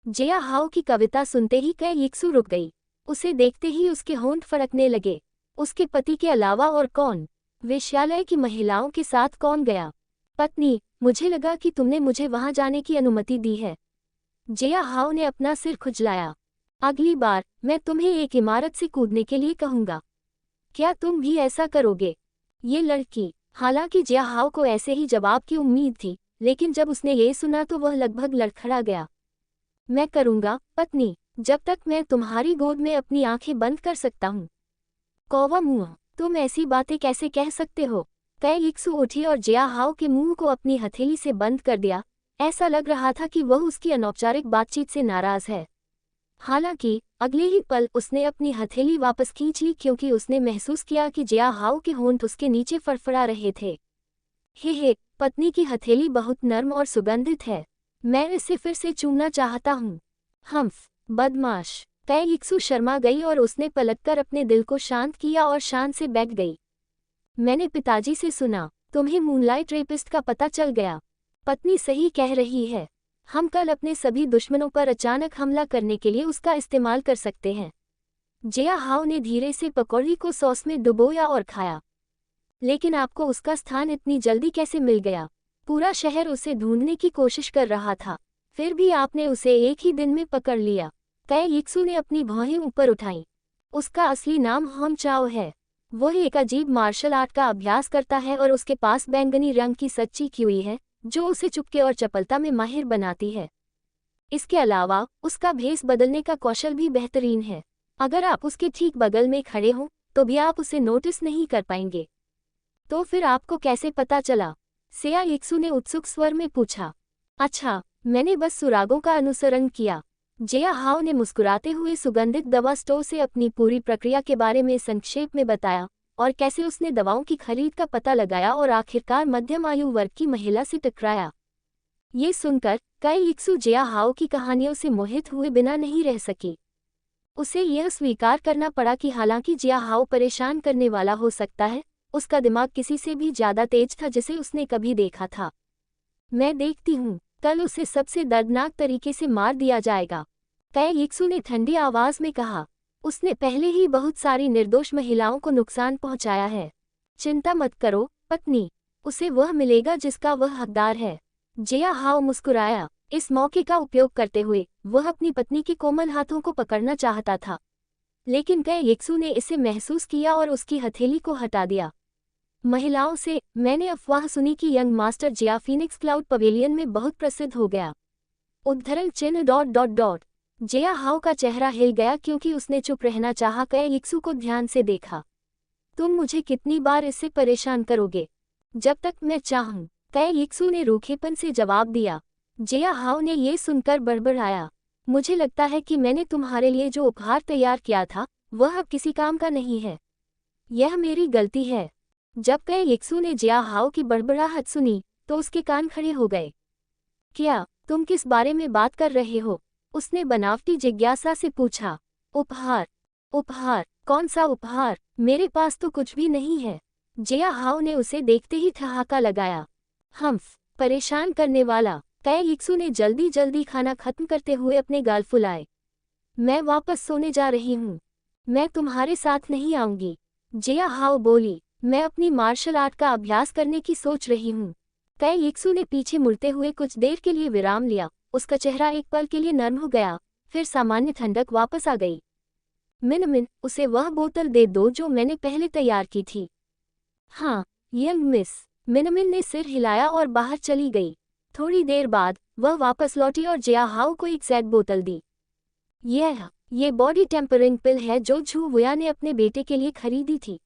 जिया हाओ की कविता सुनते ही कई यिक्सू रुक गई। उसे देखते ही उसके होंठ फड़कने लगे। उसके पति के अलावा और कौन? वेश्यालय की महिलाओं के साथ कौन गया? पत्नी, मुझे लगा कि तुमने मुझे वहां जाने की अनुमति दी है। जिया हाओ ने अपना सिर खुजलाया। अगली बार मैं तुम्हें एक इमारत से कूदने के लिए कहूंगा। क्या तुम भी ऐसा करोगे? ये लड़की, हालांकि जिया हाओ को ऐसे ही जवाब की उम्मीद थी, लेकिन जब उसने ये सुना तो वह लगभग लड़खड़ा गया। मैं करूंगा, पत्नी, जब तक मैं तुम्हारी गोद में अपनी आंखें बंद कर सकता हूँ। कौवा मुंह, तुम ऐसी बातें कैसे कह सकते हो? कई यिक्सू उठी और जिया हाओ के मुंह को अपनी हथेली से बंद कर दिया। ऐसा लग रहा था कि वह उसकी अनौपचारिक बातचीत से नाराज है। हालांकि अगले ही पल उसने अपनी हथेली वापस खींच ली क्योंकि उसने महसूस किया कि जिया हाओ के होंठ उसके नीचे फड़फड़ा रहे थे। हे, पत्नी की हथेली बहुत नर्म और सुगंधित है। मैं इसे फिर से चूमना चाहता हूँ। हम्फ, बदमाश। कई यिक्सू शर्मा गई और उसने पलटकर अपने दिल को शांत किया और शान से बैठ गई। मैंने पिताजी से सुना, तुम्हें मूनलाइट रेपिस्ट का पता चल गया। पत्नी सही कह रही है। हम कल अपने सभी दुश्मनों पर अचानक हमला करने के लिए उसका इस्तेमाल कर सकते हैं। जिया हाओ ने धीरे से पकौड़ी को सॉस में डुबोया और खाया। लेकिन आपको उसका स्थान इतनी जल्दी कैसे मिल गया? पूरा शहर उसे ढूंढने की कोशिश कर रहा था, फिर भी आपने उसे एक ही दिन में पकड़ लिया। कई यिक्सू ने अपनी भौहें ऊपर उठाईं। उसका असली नाम होम चाओ है। वह एक अजीब मार्शल आर्ट का अभ्यास करता है और उसके पास बैंगनी रंग की सच्ची क्यूई है, जो उसे चुपके और चपलता में माहिर बनाती है। इसके अलावा उसका भेस बदलने का कौशल भी बेहतरीन है। अगर आप उसके ठीक बगल में खड़े हों तो भी आप उसे नोटिस नहीं कर पाएंगे। तो फिर आपको कैसे पता चला? सेया यिक्सू ने उत्सुक स्वर में पूछा। अच्छा, मैंने बस सुरागों का अनुसरण किया। जिया हाओ ने मुस्कुराते हुए सुगंधित दवा स्टोर से अपनी पूरी प्रक्रिया के बारे में संक्षेप में बताया और कैसे उसने दवाओं की खरीद का पता लगाया और आखिरकार मध्यम आयु वर्ग की महिला से टकराया। ये सुनकर कई यिक्सू जिया हाओ की कहानियों से मोहित हुए बिना नहीं रह सकी। उसे यह स्वीकार करना पड़ा कि हालांकि जिया हाओ परेशान करने वाला हो सकता है, उसका दिमाग किसी से भी ज्यादा तेज था जिसे उसने कभी देखा था। मैं देखती हूँ, कल उसे सबसे दर्दनाक तरीके से मार दिया जाएगा, कई यिक्सू ने ठंडी आवाज में कहा। उसने पहले ही बहुत सारी निर्दोष महिलाओं को नुकसान पहुंचाया है। चिंता मत करो, पत्नी, उसे वह मिलेगा जिसका वह हकदार है। जिया हाओ मुस्कुराया। इस मौके का उपयोग करते हुए वह अपनी पत्नी के कोमल हाथों को पकड़ना चाहता था, लेकिन कई यिक्सू ने इसे महसूस किया और उसकी हथेली को हटा दिया। महिलाओं से मैंने अफवाह सुनी कि यंग मास्टर जिया फीनिक्स क्लाउड पवेलियन में बहुत प्रसिद्ध हो गया। उद्धरण चिन्ह। जिया हाउ का चेहरा हिल गया क्योंकि उसने चुप रहना चाहा। कई यिक्सू को ध्यान से देखा। तुम मुझे कितनी बार इससे परेशान करोगे? जब तक मैं चाहूं, कई यिक्सू ने रूखेपन से जवाब दिया। जिया हाउ ने ये सुनकर बड़बड़ाया, मुझे लगता है कि मैंने तुम्हारे लिए जो उपहार तैयार किया था वह अब किसी काम का नहीं है। यह मेरी गलती है। जब कई यिक्सू ने जिया हाउ की बड़बड़ाहट सुनी तो उसके कान खड़े हो गए। क्या तुम किस बारे में बात कर रहे हो? उसने बनावटी जिज्ञासा से पूछा। उपहार? उपहार? कौन सा उपहार? मेरे पास तो कुछ भी नहीं है। जिया हाउ ने उसे देखते ही ठहाका लगाया। हम्फ, परेशान करने वाला। कई यिक्सू ने जल्दी जल्दी खाना खत्म करते हुए अपने गाल फुलाए। मैं वापस सोने जा रही हूँ। मैं तुम्हारे साथ नहीं आऊंगी। जिया हाउ बोली, मैं अपनी मार्शल आर्ट का अभ्यास करने की सोच रही हूँ। कई यिक्सू ने पीछे मुड़ते हुए कुछ देर के लिए विराम लिया। उसका चेहरा एक पल के लिए नर्म हो गया, फिर सामान्य ठंडक वापस आ गई। मिनमिन, उसे वह बोतल दे दो जो मैंने पहले तैयार की थी। हाँ, यंग मिस। मिनमिन ने सिर हिलाया और बाहर चली गई। थोड़ी देर बाद वह वापस लौटी और जिया हाउ को एक जैड बोतल दी। ये बॉडी टेम्परिंग पिल है जो झू वुया ने अपने बेटे के लिए खरीदी थी।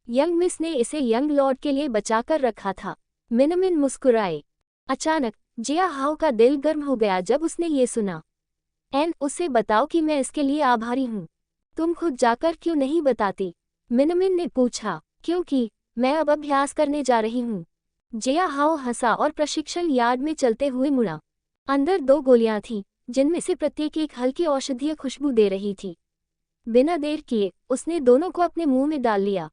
यंग मिस ने इसे यंग लॉर्ड के लिए बचाकर रखा था। मिनमिन मुस्कुराए। अचानक जिया हाउ का दिल गर्म हो गया जब उसने ये सुना। उसे बताओ कि मैं इसके लिए आभारी हूँ। तुम खुद जाकर क्यों नहीं बताती? मिनमिन ने पूछा। क्योंकि मैं अब अभ्यास करने जा रही हूँ। जिया हाउ हंसा और प्रशिक्षण यार्ड में चलते हुए मुड़ा। अंदर 2 गोलियां थीं, जिनमें से प्रत्येक एक हल्की औषधीय खुशबू दे रही थी। बिना देर किए उसने दोनों को अपने मुंह में डाल लिया।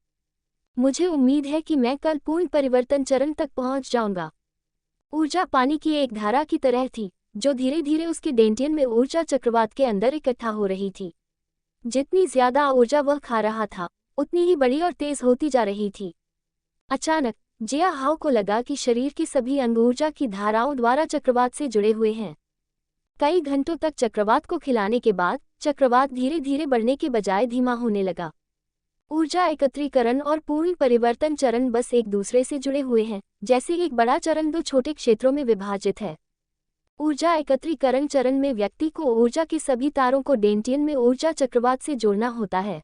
मुझे उम्मीद है कि मैं कल पूर्ण परिवर्तन चरण तक पहुंच जाऊंगा। ऊर्जा पानी की एक धारा की तरह थी जो धीरे धीरे उसके डेंटियन में ऊर्जा चक्रवात के अंदर इकट्ठा हो रही थी। जितनी ज्यादा ऊर्जा वह खा रहा था उतनी ही बड़ी और तेज होती जा रही थी। अचानक जिया हाउ को लगा कि शरीर के सभी अंग ऊर्जा की धाराओं द्वारा चक्रवात से जुड़े हुए हैं। कई घंटों तक चक्रवात को खिलाने के बाद चक्रवात धीरे धीरे बढ़ने के बजाय धीमा होने लगा। ऊर्जा एकत्रीकरण और पूर्ण परिवर्तन चरण बस एक दूसरे से जुड़े हुए हैं, जैसे एक बड़ा चरण 2 छोटे क्षेत्रों में विभाजित है। ऊर्जा एकत्रीकरण चरण में व्यक्ति को ऊर्जा के सभी तारों को डेंटियन में ऊर्जा चक्रवात से जोड़ना होता है।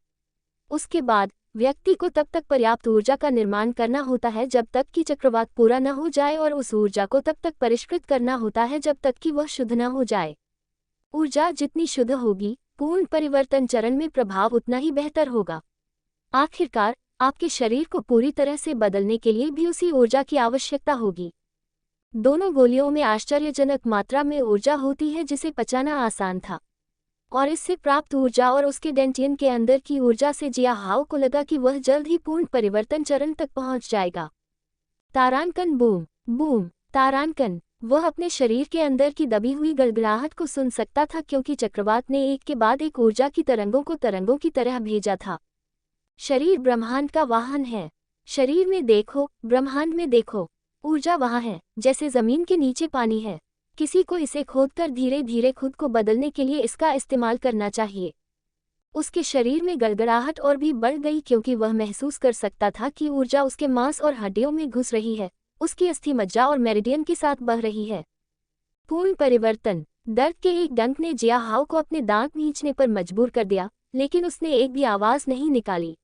उसके बाद व्यक्ति को तब तक पर्याप्त ऊर्जा का निर्माण करना होता है जब तक कि चक्रवात पूरा न हो जाए, और उस ऊर्जा को तब तक परिष्कृत करना होता है जब तक कि वह शुद्ध न हो जाए। ऊर्जा जितनी शुद्ध होगी, पूर्ण परिवर्तन चरण में प्रभाव उतना ही बेहतर होगा। आखिरकार आपके शरीर को पूरी तरह से बदलने के लिए भी उसी ऊर्जा की आवश्यकता होगी। दोनों गोलियों में आश्चर्यजनक मात्रा में ऊर्जा होती है जिसे पचाना आसान था, और इससे प्राप्त ऊर्जा और उसके डेंटियन के अंदर की ऊर्जा से जिया हाउ को लगा कि वह जल्द ही पूर्ण परिवर्तन चरण तक पहुंच जाएगा। तारांकन, बूम बूम तारांकन। वह अपने शरीर के अंदर की दबी हुई गड़गड़ाहट को सुन सकता था क्योंकि चक्रवात ने एक के बाद एक ऊर्जा की तरंगों को तरंगों की तरह भेजा था। शरीर ब्रह्मांड का वाहन है। शरीर में देखो, ब्रह्मांड में देखो। ऊर्जा वहाँ है जैसे जमीन के नीचे पानी है। किसी को इसे खोदकर धीरे धीरे खुद को बदलने के लिए इसका इस्तेमाल करना चाहिए। उसके शरीर में गड़गड़ाहट और भी बढ़ गई क्योंकि वह महसूस कर सकता था कि ऊर्जा उसके मांस और हड्डियों में घुस रही है, उसकी अस्थि मज्जा और मेरिडियन के साथ बह रही है। पूर्ण परिवर्तन। दर्द के एक डंक ने जिया हाउ को अपने दांत खींचने पर मजबूर कर दिया, लेकिन उसने एक भी आवाज नहीं निकाली।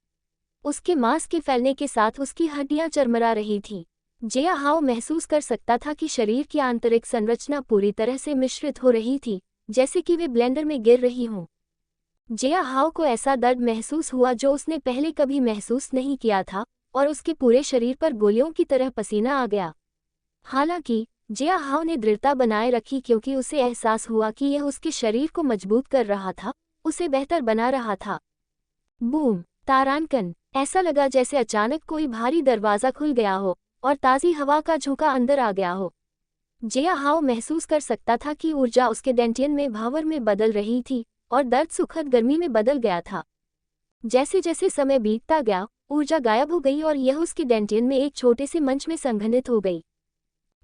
उसके मांस के फैलने के साथ उसकी हड्डियां चरमरा रही थीं। जिया हाउ महसूस कर सकता था कि शरीर की आंतरिक संरचना पूरी तरह से मिश्रित हो रही थी, जैसे कि वे ब्लेंडर में गिर रही हों। जिया हाउ को ऐसा दर्द महसूस हुआ जो उसने पहले कभी महसूस नहीं किया था, और उसके पूरे शरीर पर गोलियों की तरह पसीना आ गया। हालांकि जिया हाउ ने दृढ़ता बनाए रखी क्योंकि उसे एहसास हुआ कि यह उसके शरीर को मजबूत कर रहा था, उसे बेहतर बना रहा था। बूम तारांकन। ऐसा लगा जैसे अचानक कोई भारी दरवाज़ा खुल गया हो और ताज़ी हवा का झोंका अंदर आ गया हो। जिया हाउ महसूस कर सकता था कि ऊर्जा उसके डेंटियन में भावर में बदल रही थी और दर्द सुखद गर्मी में बदल गया था। जैसे जैसे समय बीतता गया, ऊर्जा गायब हो गई और यह उसके डेंटियन में एक छोटे से मंच में संघनित हो गई।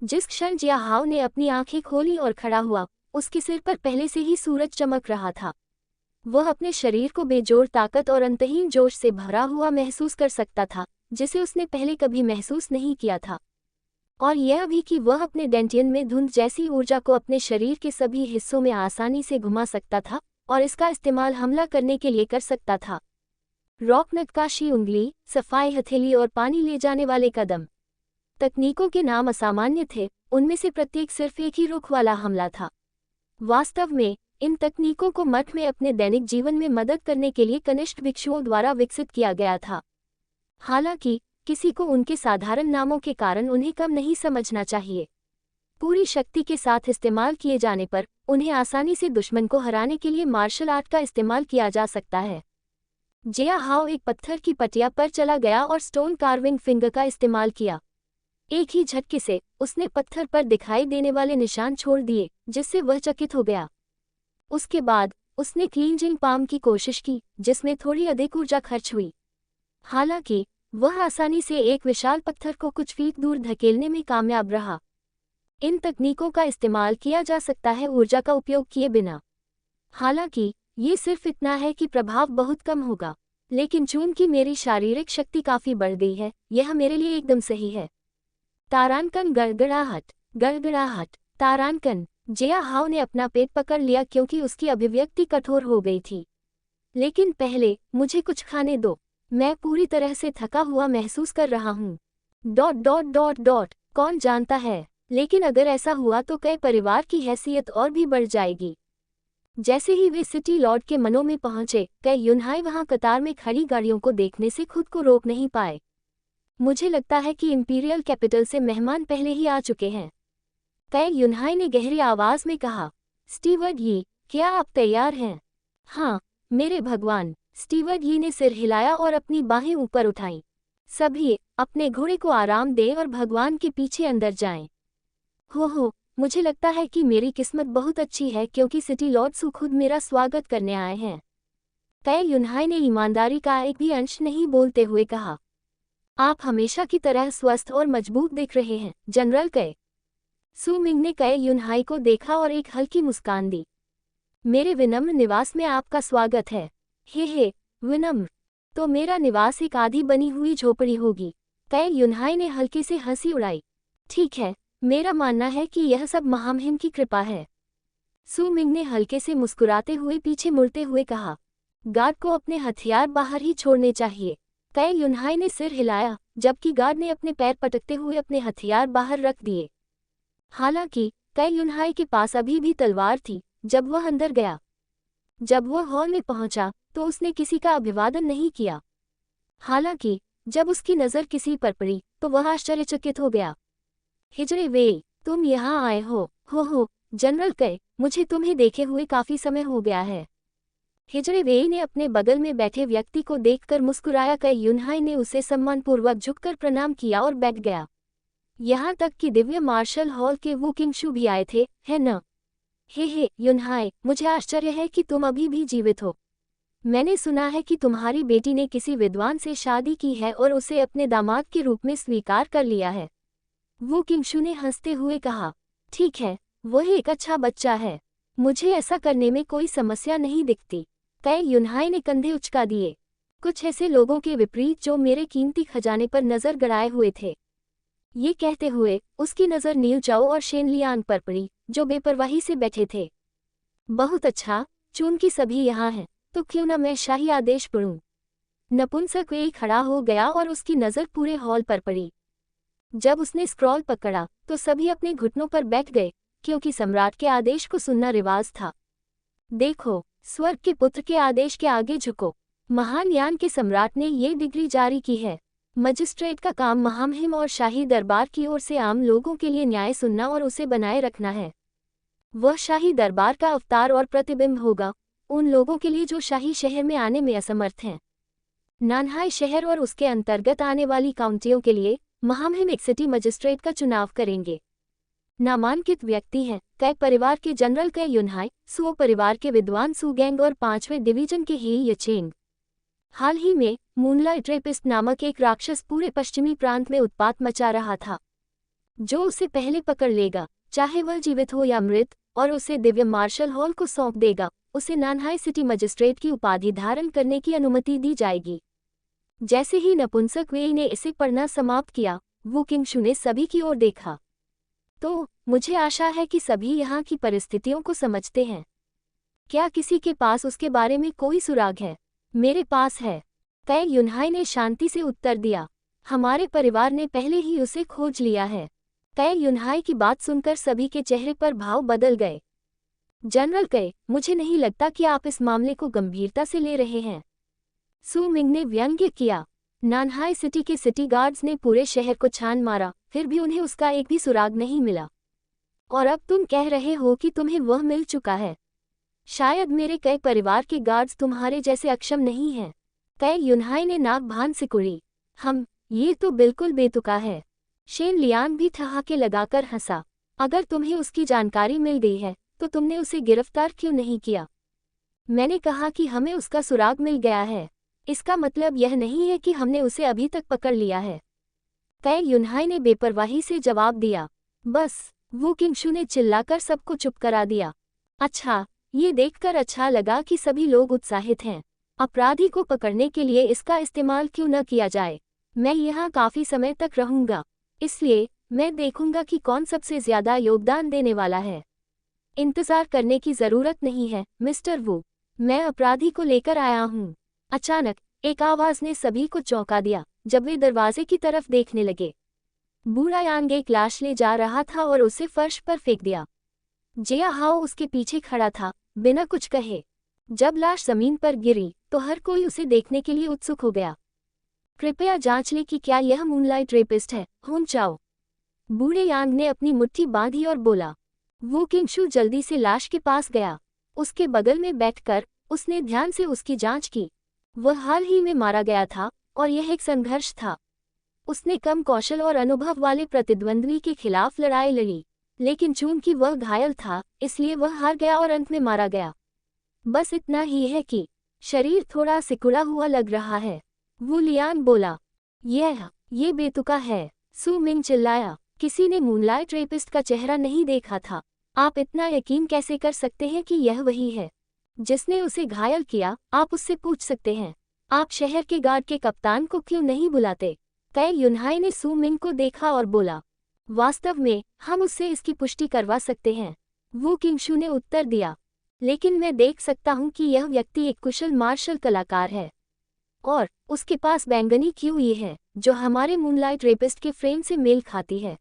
जिस क्षण जिया हाउ ने अपनी आंखें खोली और खड़ा हुआ, उसके सिर पर पहले से ही सूरज चमक रहा था। वह अपने शरीर को बेजोड़ ताकत और अंतहीन जोश से भरा हुआ महसूस कर सकता था, जिसे उसने पहले कभी महसूस नहीं किया था। और यह भी कि वह अपने डेंटियन में धुंध जैसी ऊर्जा को अपने शरीर के सभी हिस्सों में आसानी से घुमा सकता था और इसका इस्तेमाल हमला करने के लिए कर सकता था। रॉक नक्काशी उंगली, सफाई हथेली और पानी ले जाने वाले कदम। तकनीकों के नाम असामान्य थे, उनमें से प्रत्येक सिर्फ एक ही रुख वाला हमला था। वास्तव में इन तकनीकों को मठ में अपने दैनिक जीवन में मदद करने के लिए कनिष्ठ भिक्षुओं द्वारा विकसित किया गया था। हालांकि किसी को उनके साधारण नामों के कारण उन्हें कम नहीं समझना चाहिए। पूरी शक्ति के साथ इस्तेमाल किए जाने पर उन्हें आसानी से दुश्मन को हराने के लिए मार्शल आर्ट का इस्तेमाल किया जा सकता है। जिया हाओ एक पत्थर की पटिया पर चला गया और स्टोन कार्विंग फिंगर का इस्तेमाल किया। एक ही झटके से उसने पत्थर पर दिखाई देने वाले निशान छोड़ दिए, जिससे वह चकित हो गया। उसके बाद उसने क्लींजिंग पाम की कोशिश की, जिसमें थोड़ी अधिक ऊर्जा खर्च हुई। हालांकि वह आसानी से एक विशाल पत्थर को कुछ फीट दूर धकेलने में कामयाब रहा। इन तकनीकों का इस्तेमाल किया जा सकता है ऊर्जा का उपयोग किए बिना। हालांकि ये सिर्फ इतना है कि प्रभाव बहुत कम होगा, लेकिन चूंकि मेरी शारीरिक शक्ति काफी बढ़ गई है, यह मेरे लिए एकदम सही है। तारांकन गड़गड़ाहट। गड़गड़ाहट। तारांकन। जिया हाओ ने अपना पेट पकड़ लिया क्योंकि उसकी अभिव्यक्ति कठोर हो गई थी। लेकिन पहले मुझे कुछ खाने दो, मैं पूरी तरह से थका हुआ महसूस कर रहा हूँ। Dot dot dot dot. कौन जानता है, लेकिन अगर ऐसा हुआ तो कई परिवार की हैसियत और भी बढ़ जाएगी। जैसे ही वे सिटी लॉर्ड के मनों में पहुंचे, कई यूनहाई वहां कतार में खड़ी गाड़ियों को देखने से खुद को रोक नहीं पाए। मुझे लगता है कि इंपीरियल कैपिटल से मेहमान पहले ही आ चुके हैं, कई यूनहाई ने गहरी आवाज में कहा। स्टीवर्ड यी, क्या आप तैयार हैं? हाँ मेरे भगवान। स्टीवर्ड यी ने सिर हिलाया और अपनी बाहें ऊपर उठाईं। सभी अपने घोड़े को आराम दें और भगवान के पीछे अंदर जाएं। हो, मुझे लगता है कि मेरी किस्मत बहुत अच्छी है क्योंकि सिटी लॉर्ड सु खुद मेरा स्वागत करने आए हैं। कई यूनहाई ने ईमानदारी का एक भी अंश नहीं बोलते हुए कहा। आप हमेशा की तरह स्वस्थ और मजबूत दिख रहे हैं, जनरल कई। सु मिंग ने कई यूनहाई को देखा और एक हल्की मुस्कान दी। मेरे विनम्र निवास में आपका स्वागत है। हे, विनम्र? तो मेरा निवास एक आधी बनी हुई झोपड़ी होगी। कई यूनहाई ने हल्के से हंसी उड़ाई। ठीक है, मेरा मानना है कि यह सब महामहिम की कृपा है। सु मिंग ने हल्के से मुस्कुराते हुए पीछे मुड़ते हुए कहा। गार्ड को अपने हथियार बाहर ही छोड़ने चाहिए। कई यूनहाई ने सिर हिलाया, जबकि गार्ड ने अपने पैर पटकते हुए अपने हथियार बाहर रख दिए। हालांकि कई यूनहाई के पास अभी भी तलवार थी जब वह अंदर गया। जब वह हॉल में पहुंचा तो उसने किसी का अभिवादन नहीं किया। हालांकि जब उसकी नज़र किसी पर पड़ी तो वह आश्चर्यचकित हो गया। हिजड़े वे, तुम यहाँ आए हो जनरल कई, मुझे तुम्हें देखे हुए काफी समय हो गया है। हिजड़े वे ने अपने बगल में बैठे व्यक्ति को देखकर मुस्कुराया। कई यूनहाई ने उसे सम्मानपूर्वक झुककर प्रणाम किया और बैठ गया। यहाँ तक कि दिव्य मार्शल हॉल के वो किंगशु भी आए थे, है न? हे यूनहाई, मुझे आश्चर्य है कि तुम अभी भी जीवित हो। मैंने सुना है कि तुम्हारी बेटी ने किसी विद्वान से शादी की है और उसे अपने दामाद के रूप में स्वीकार कर लिया है। वो किंगशु ने हंसते हुए कहा। ठीक है, वह एक अच्छा बच्चा है, मुझे ऐसा करने में कोई समस्या नहीं दिखती। कई यूनहाई ने कंधे उचका दिए। कुछ ऐसे लोगों के विपरीत जो मेरे कीमती खजाने पर नजर गड़ाए हुए थे। ये कहते हुए उसकी नज़र नील चाओ और शेनलियान पर पड़ी, जो बेपरवाही से बैठे थे। बहुत अच्छा, चूंकि सभी यहाँ हैं, तो क्यों न मैं शाही आदेश पढ़ूं? नपुंसक वे खड़ा हो गया और उसकी नज़र पूरे हॉल पर पड़ी। जब उसने स्क्रॉल पकड़ा तो सभी अपने घुटनों पर बैठ गए, क्योंकि सम्राट के आदेश को सुनना रिवाज था। देखो, स्वर्ग के पुत्र के आदेश के आगे झुको। महान यान के सम्राट ने ये डिग्री जारी की है। मजिस्ट्रेट का काम महामहिम और शाही दरबार की ओर से आम लोगों के लिए न्याय सुनना और उसे बनाए रखना है। वह शाही दरबार का अवतार और प्रतिबिंब होगा उन लोगों के लिए जो शाही शहर में आने में असमर्थ हैं। नानहाई शहर और उसके अंतर्गत आने वाली काउंटियों के लिए महामहिम एक सिटी मजिस्ट्रेट का चुनाव करेंगे। नामांकित व्यक्ति हैं कई परिवार के जनरल कई यूनहाई, सुओ परिवार के विद्वान सु गैंग और 5वें डिवीजन के ही यचेंग। हाल ही में मूनलाइट रेपिस्ट नामक एक राक्षस पूरे पश्चिमी प्रांत में उत्पात मचा रहा था। जो उसे पहले पकड़ लेगा, चाहे वह जीवित हो या मृत, और उसे दिव्य मार्शल हॉल को सौंप देगा, उसे नानहाई सिटी मजिस्ट्रेट की उपाधि धारण करने की अनुमति दी जाएगी। जैसे ही नपुंसक वेई ने इसे पढ़ना समाप्त किया, वू किंगशू ने सभी की ओर देखा। तो मुझे आशा है कि सभी यहाँ की परिस्थितियों को समझते हैं। क्या किसी के पास उसके बारे में कोई सुराग है? मेरे पास है, तय युनहाई ने शांति से उत्तर दिया। हमारे परिवार ने पहले ही उसे खोज लिया है। तय युनहाई की बात सुनकर सभी के चेहरे पर भाव बदल गए। जनरल कई, मुझे नहीं लगता कि आप इस मामले को गंभीरता से ले रहे हैं, सू मिंग ने व्यंग्य किया। नानहाई सिटी के सिटी गार्ड्स ने पूरे शहर को छान मारा, फिर भी उन्हें उसका एक भी सुराग नहीं मिला। और अब तुम कह रहे हो कि तुम्हें वह मिल चुका है। शायद मेरे कई परिवार के गार्ड्स तुम्हारे जैसे अक्षम नहीं हैं। तय युनहाई ने नाक भान सिकुड़ी। ये तो बिल्कुल बेतुका है। शेन लियांग भी ठहाके लगाकर हंसा। अगर तुम्हें उसकी जानकारी मिल गई है तो तुमने उसे गिरफ्तार क्यों नहीं किया? मैंने कहा कि हमें उसका सुराग मिल गया है, इसका मतलब यह नहीं है कि हमने उसे अभी तक पकड़ लिया है, तय युनहाई ने बेपरवाही से जवाब दिया। बस, वू किंगशू ने चिल्लाकर सबको चुप करा दिया। अच्छा, ये देखकर अच्छा लगा कि सभी लोग उत्साहित हैं। अपराधी को पकड़ने के लिए इसका इस्तेमाल क्यों न किया जाए? मैं यहाँ काफी समय तक रहूंगा, इसलिए मैं देखूंगा कि कौन सबसे ज्यादा योगदान देने वाला है। इंतजार करने की जरूरत नहीं है, मिस्टर वू, मैं अपराधी को लेकर आया हूँ। अचानक एक आवाज ने सभी को चौंका दिया। जब वे दरवाजे की तरफ देखने लगे, बूढ़ा यांग एक लाश ले जा रहा था और उसे फर्श पर फेंक दिया। जिया हाओ उसके पीछे खड़ा था, बिना कुछ कहे। जब लाश जमीन पर गिरी तो हर कोई उसे देखने के लिए उत्सुक हो गया। कृपया जांच लें कि क्या यह मूनलाइट रेपिस्ट है, हुन चाओ। बूढ़े यांग ने अपनी मुट्ठी बांधी और बोला। वू किंगशू जल्दी से लाश के पास गया। उसके बगल में बैठकर उसने ध्यान से उसकी जांच की। वह हाल ही में मारा गया था और यह एक संघर्ष था। उसने कम कौशल और अनुभव वाले प्रतिद्वंद्वी के खिलाफ लड़ाई लड़ी, लेकिन चूंकि वह घायल था इसलिए वह हार गया और अंत में मारा गया। बस इतना ही है कि शरीर थोड़ा सिकुड़ा हुआ लग रहा है, वू लियान बोला। ये बेतुका है, सू मिंग चिल्लाया। किसी ने मूनलाइट रेपिस्ट का चेहरा नहीं देखा था। आप इतना यकीन कैसे कर सकते हैं कि यह वही है जिसने उसे घायल किया? आप उससे पूछ सकते हैं। आप शहर के गार्ड के कप्तान को क्यों नहीं बुलाते? तय युनहाई ने सू मिंग को देखा और बोला। वास्तव में हम उससे इसकी पुष्टि करवा सकते हैं, वू किंगशू ने उत्तर दिया। लेकिन मैं देख सकता हूं कि यह व्यक्ति एक कुशल मार्शल कलाकार है और उसके पास बैंगनी क्यूई है जो हमारे मूनलाइट रेपिस्ट के फ्रेम से मेल खाती है।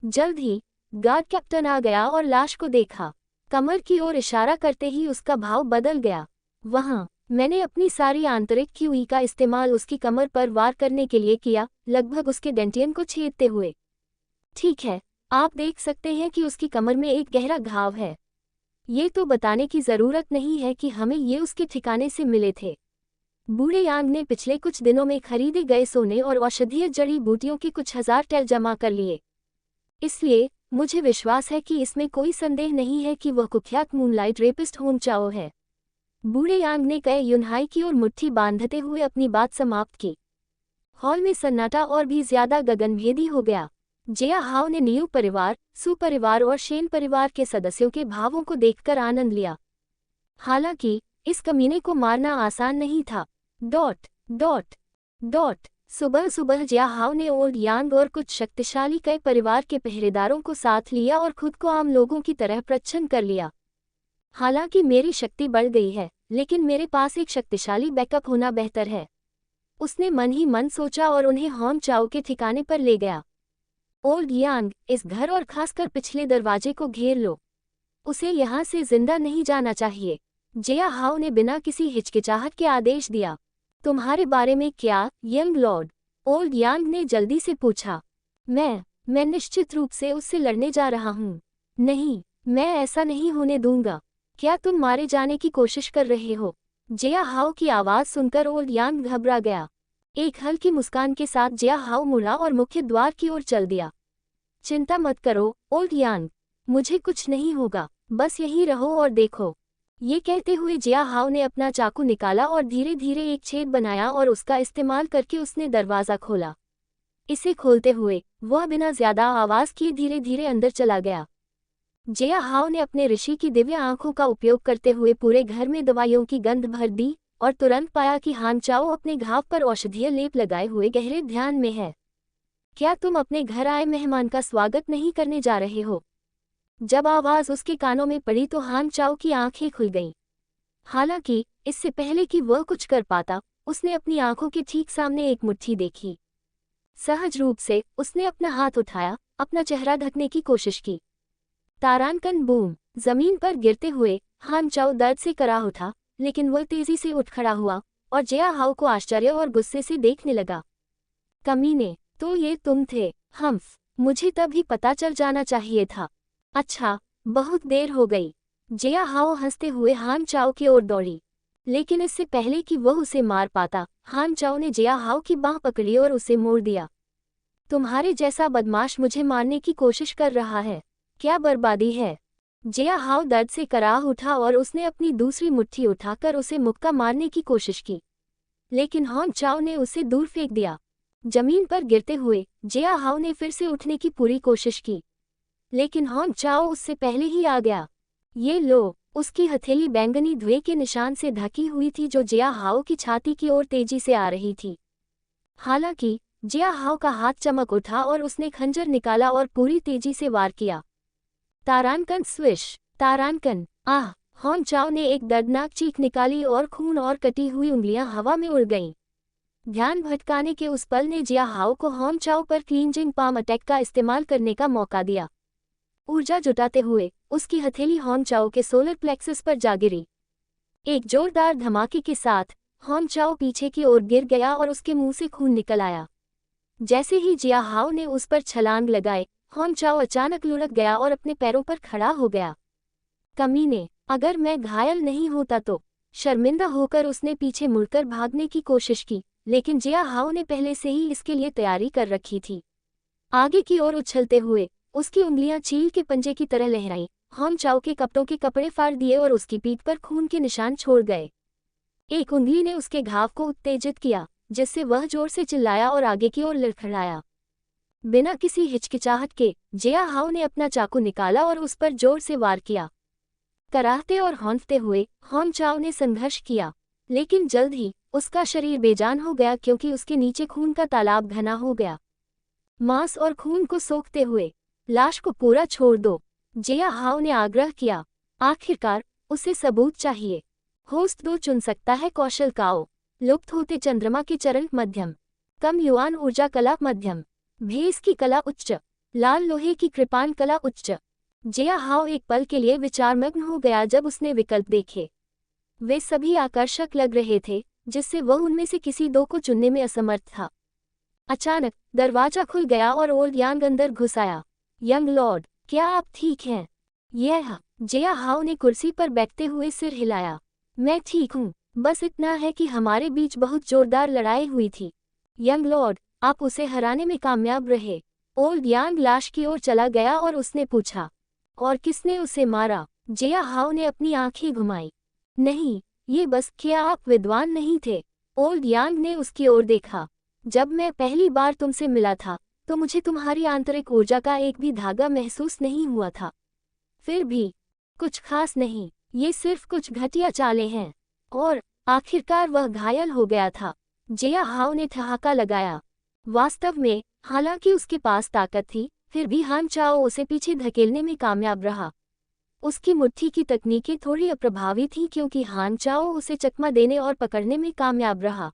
जल्द ही गार्ड कैप्टन आ गया और लाश को देखा। कमर की ओर इशारा करते ही उसका भाव बदल गया। वहां मैंने अपनी सारी आंतरिक क्यूई का इस्तेमाल उसकी कमर पर वार करने के लिए किया, लगभग उसके डेंटियन को छेदते हुए। ठीक है, आप देख सकते हैं कि उसकी कमर में एक गहरा घाव है। ये तो बताने की जरूरत नहीं है कि हमें ये उसके ठिकाने से मिले थे। बूढ़े यांग ने पिछले कुछ दिनों में खरीदे गए सोने और औषधीय जड़ी बूटियों के कुछ हजार टेल जमा कर लिए, इसलिए मुझे विश्वास है कि इसमें कोई संदेह नहीं है कि वह कुख्यात मूनलाइट रेपिस्ट हुन चाओ है। बूढ़े यांग ने कई युनहाई की ओर मुट्ठी बांधते हुए अपनी बात समाप्त की। हॉल में सन्नाटा और भी ज्यादा गगनभेदी हो गया। जिया हाओ ने नियू परिवार, सू परिवार और शेन परिवार के सदस्यों के भावों को देखकर आनंद लिया। हालांकि इस कमीने को मारना आसान नहीं था। सुबह सुबह जिया हाओ ने ओल्ड यांग और कुछ शक्तिशाली कई परिवार के पहरेदारों को साथ लिया और खुद को आम लोगों की तरह प्रच्छन्न कर लिया। हालांकि मेरी शक्ति बढ़ गई है, लेकिन मेरे पास एक शक्तिशाली बैकअप होना बेहतर है, उसने मन ही मन सोचा और उन्हें हॉन चाओ के ठिकाने पर ले गया। ओल्ड यांग, इस घर और खासकर पिछले दरवाजे को घेर लो, उसे यहाँ से जिंदा नहीं जाना चाहिए। जिया हाओ ने बिना किसी हिचकिचाहट के आदेश दिया। तुम्हारे बारे में क्या, यंग लॉर्ड? ओल्ड यांग ने जल्दी से पूछा। मैं निश्चित रूप से उससे लड़ने जा रहा हूँ। नहीं, मैं ऐसा नहीं होने दूंगा। क्या तुम मारे जाने की कोशिश कर रहे हो? जिया हाओ की आवाज सुनकर ओल्ड यांग घबरा गया। एक हल्की मुस्कान के साथ जिया हाओ मुड़ा और मुख्य द्वार की ओर चल दिया। चिंता मत करो ओल्ड यांग, मुझे कुछ नहीं होगा, बस यहीं रहो और देखो। ये कहते हुए जिया हाओ ने अपना चाकू निकाला और धीरे धीरे एक छेद बनाया और उसका इस्तेमाल करके उसने दरवाज़ा खोला। इसे खोलते हुए वह बिना ज्यादा आवाज़ किए धीरे धीरे अंदर चला गया। जिया हाओ ने अपने ऋषि की दिव्य आंखों का उपयोग करते हुए पूरे घर में दवाइयों की गंध भर दी। और तुरंत पाया कि हान चाओ अपने घाव पर औषधीय लेप लगाए हुए गहरे ध्यान में है। क्या तुम अपने घर आए मेहमान का स्वागत नहीं करने जा रहे हो? जब आवाज उसके कानों में पड़ी तो हान चाओ की आंखें खुल गईं। हालांकि इससे पहले कि वह कुछ कर पाता, उसने अपनी आंखों के ठीक सामने एक मुट्ठी देखी। सहज रूप से उसने अपना हाथ उठाया, अपना चेहरा ढकने की कोशिश की। तारांकन बूम! जमीन पर गिरते हुए हान चाओ दर्द से कराह उठा, लेकिन वह तेजी से उठ खड़ा हुआ और जिया हाओ को आश्चर्य और गुस्से से देखने लगा। कमीने, तो ये तुम थे? हम्फ, मुझे तभी पता चल जाना चाहिए था। अच्छा, बहुत देर हो गई। जिया हाओ हंसते हुए हान चाओ की ओर दौड़ी, लेकिन इससे पहले कि वह उसे मार पाता, हान चाओ ने जिया हाओ की बांह पकड़ी और उसे मोड़ दिया। तुम्हारे जैसा बदमाश मुझे मारने की कोशिश कर रहा है, क्या बर्बादी है? जिया हाओ दर्द से कराह उठा और उसने अपनी दूसरी मुट्ठी उठाकर उसे मुक्का मारने की कोशिश की, लेकिन हान चाओ ने उसे दूर फेंक दिया। जमीन पर गिरते हुए जिया हाओ ने फिर से उठने की पूरी कोशिश की, लेकिन हान चाओ उससे पहले ही आ गया। ये लो! उसकी हथेली बैंगनी धुएं के निशान से ढकी हुई थी जो जिया हाओ की छाती की ओर तेजी से आ रही थी। हालांकि जिया हाओ का हाथ चमक उठा और उसने खंजर निकाला और पूरी तेजी से वार किया। तारांकन स्विश! तारांकन! आह! हान चाओ ने एक दर्दनाक चीख निकाली और खून और कटी हुई उंगलियां हवा में उड़ गईं। ध्यान भटकाने के उस पल ने जिया हाओ को हान चाओ पर क्लींजिंग पाम अटैक का इस्तेमाल करने का मौका दिया। ऊर्जा जुटाते हुए उसकी हथेली हान चाओ के सोलर प्लेक्सस पर जा गिरी। एक जोरदार धमाके के साथ हान चाओ पीछे की ओर गिर गया और उसके मुंह से खून निकल आया। जैसे ही जिया हाओ ने उस पर छलांग लगाए, हान चाओ अचानक लुढ़क गया और अपने पैरों पर खड़ा हो गया। कमीने, अगर मैं घायल नहीं होता तो? शर्मिंदा होकर उसने पीछे मुड़कर भागने की कोशिश की, लेकिन जिया हाओ ने पहले से ही इसके लिए तैयारी कर रखी थी। आगे की ओर उछलते हुए उसकी उंगलियां चील के पंजे की तरह लहराईं। हान चाओ के कपड़ों के कपड़े फाड़ दिए और उसकी पीठ पर खून के निशान छोड़ गए। एक उंगली ने उसके घाव को उत्तेजित किया, जिससे वह जोर से चिल्लाया और आगे की ओर लड़खड़ाया। बिना किसी हिचकिचाहट के जिया हाओ ने अपना चाकू निकाला और उस पर जोर से वार किया। कराहते और हौंकते हुए हान चाओ ने संघर्ष किया, लेकिन जल्द ही उसका शरीर बेजान हो गया क्योंकि उसके नीचे खून का तालाब घना हो गया। मांस और खून को सोखते हुए लाश को पूरा छोड़ दो, जिया हाओ ने आग्रह किया। आखिरकार उसे सबूत चाहिए। होस्ट 2 चुन सकता है कौशल काओ। लुप्त होते चंद्रमा के चरण मध्यम। कम युआन ऊर्जा कला मध्यम। भेस की कला उच्च। लाल लोहे की कृपाण कला उच्च। जिया हाओ एक पल के लिए विचारमग्न हो गया जब उसने विकल्प देखे। वे सभी आकर्षक लग रहे थे, जिससे वह उनमें से किसी 2 को चुनने में असमर्थ था। अचानक दरवाजा खुल गया और ओल्ड यांग अंदर घुस आया। यंग लॉर्ड, क्या आप ठीक हैं? यह जिया हाओ ने कुर्सी पर बैठते हुए सिर हिलाया। मैं ठीक हूँ, बस इतना है कि हमारे बीच बहुत जोरदार लड़ाई हुई थी। यंग लॉर्ड, आप उसे हराने में कामयाब रहे। ओल्ड यांग लाश की ओर चला गया और उसने पूछा, और किसने उसे मारा? जिया हाओ ने अपनी आंखें घुमाई। नहीं, ये बस, क्या आप विद्वान नहीं थे? ओल्ड यांग ने उसकी ओर देखा। जब मैं पहली बार तुमसे मिला था तो मुझे तुम्हारी आंतरिक ऊर्जा का एक भी धागा महसूस नहीं हुआ था। फिर भी कुछ खास नहीं, ये सिर्फ कुछ घटिया चालें हैं। और आखिरकार वह घायल हो गया था। जिया हाओ ने ठहाका लगाया। वास्तव में, हालांकि उसके पास ताकत थी, फिर भी हान चाओ उसे पीछे धकेलने में कामयाब रहा। उसकी मुट्ठी की तकनीकें थोड़ी अप्रभावी थीं क्योंकि हान चाओ उसे चकमा देने और पकड़ने में कामयाब रहा।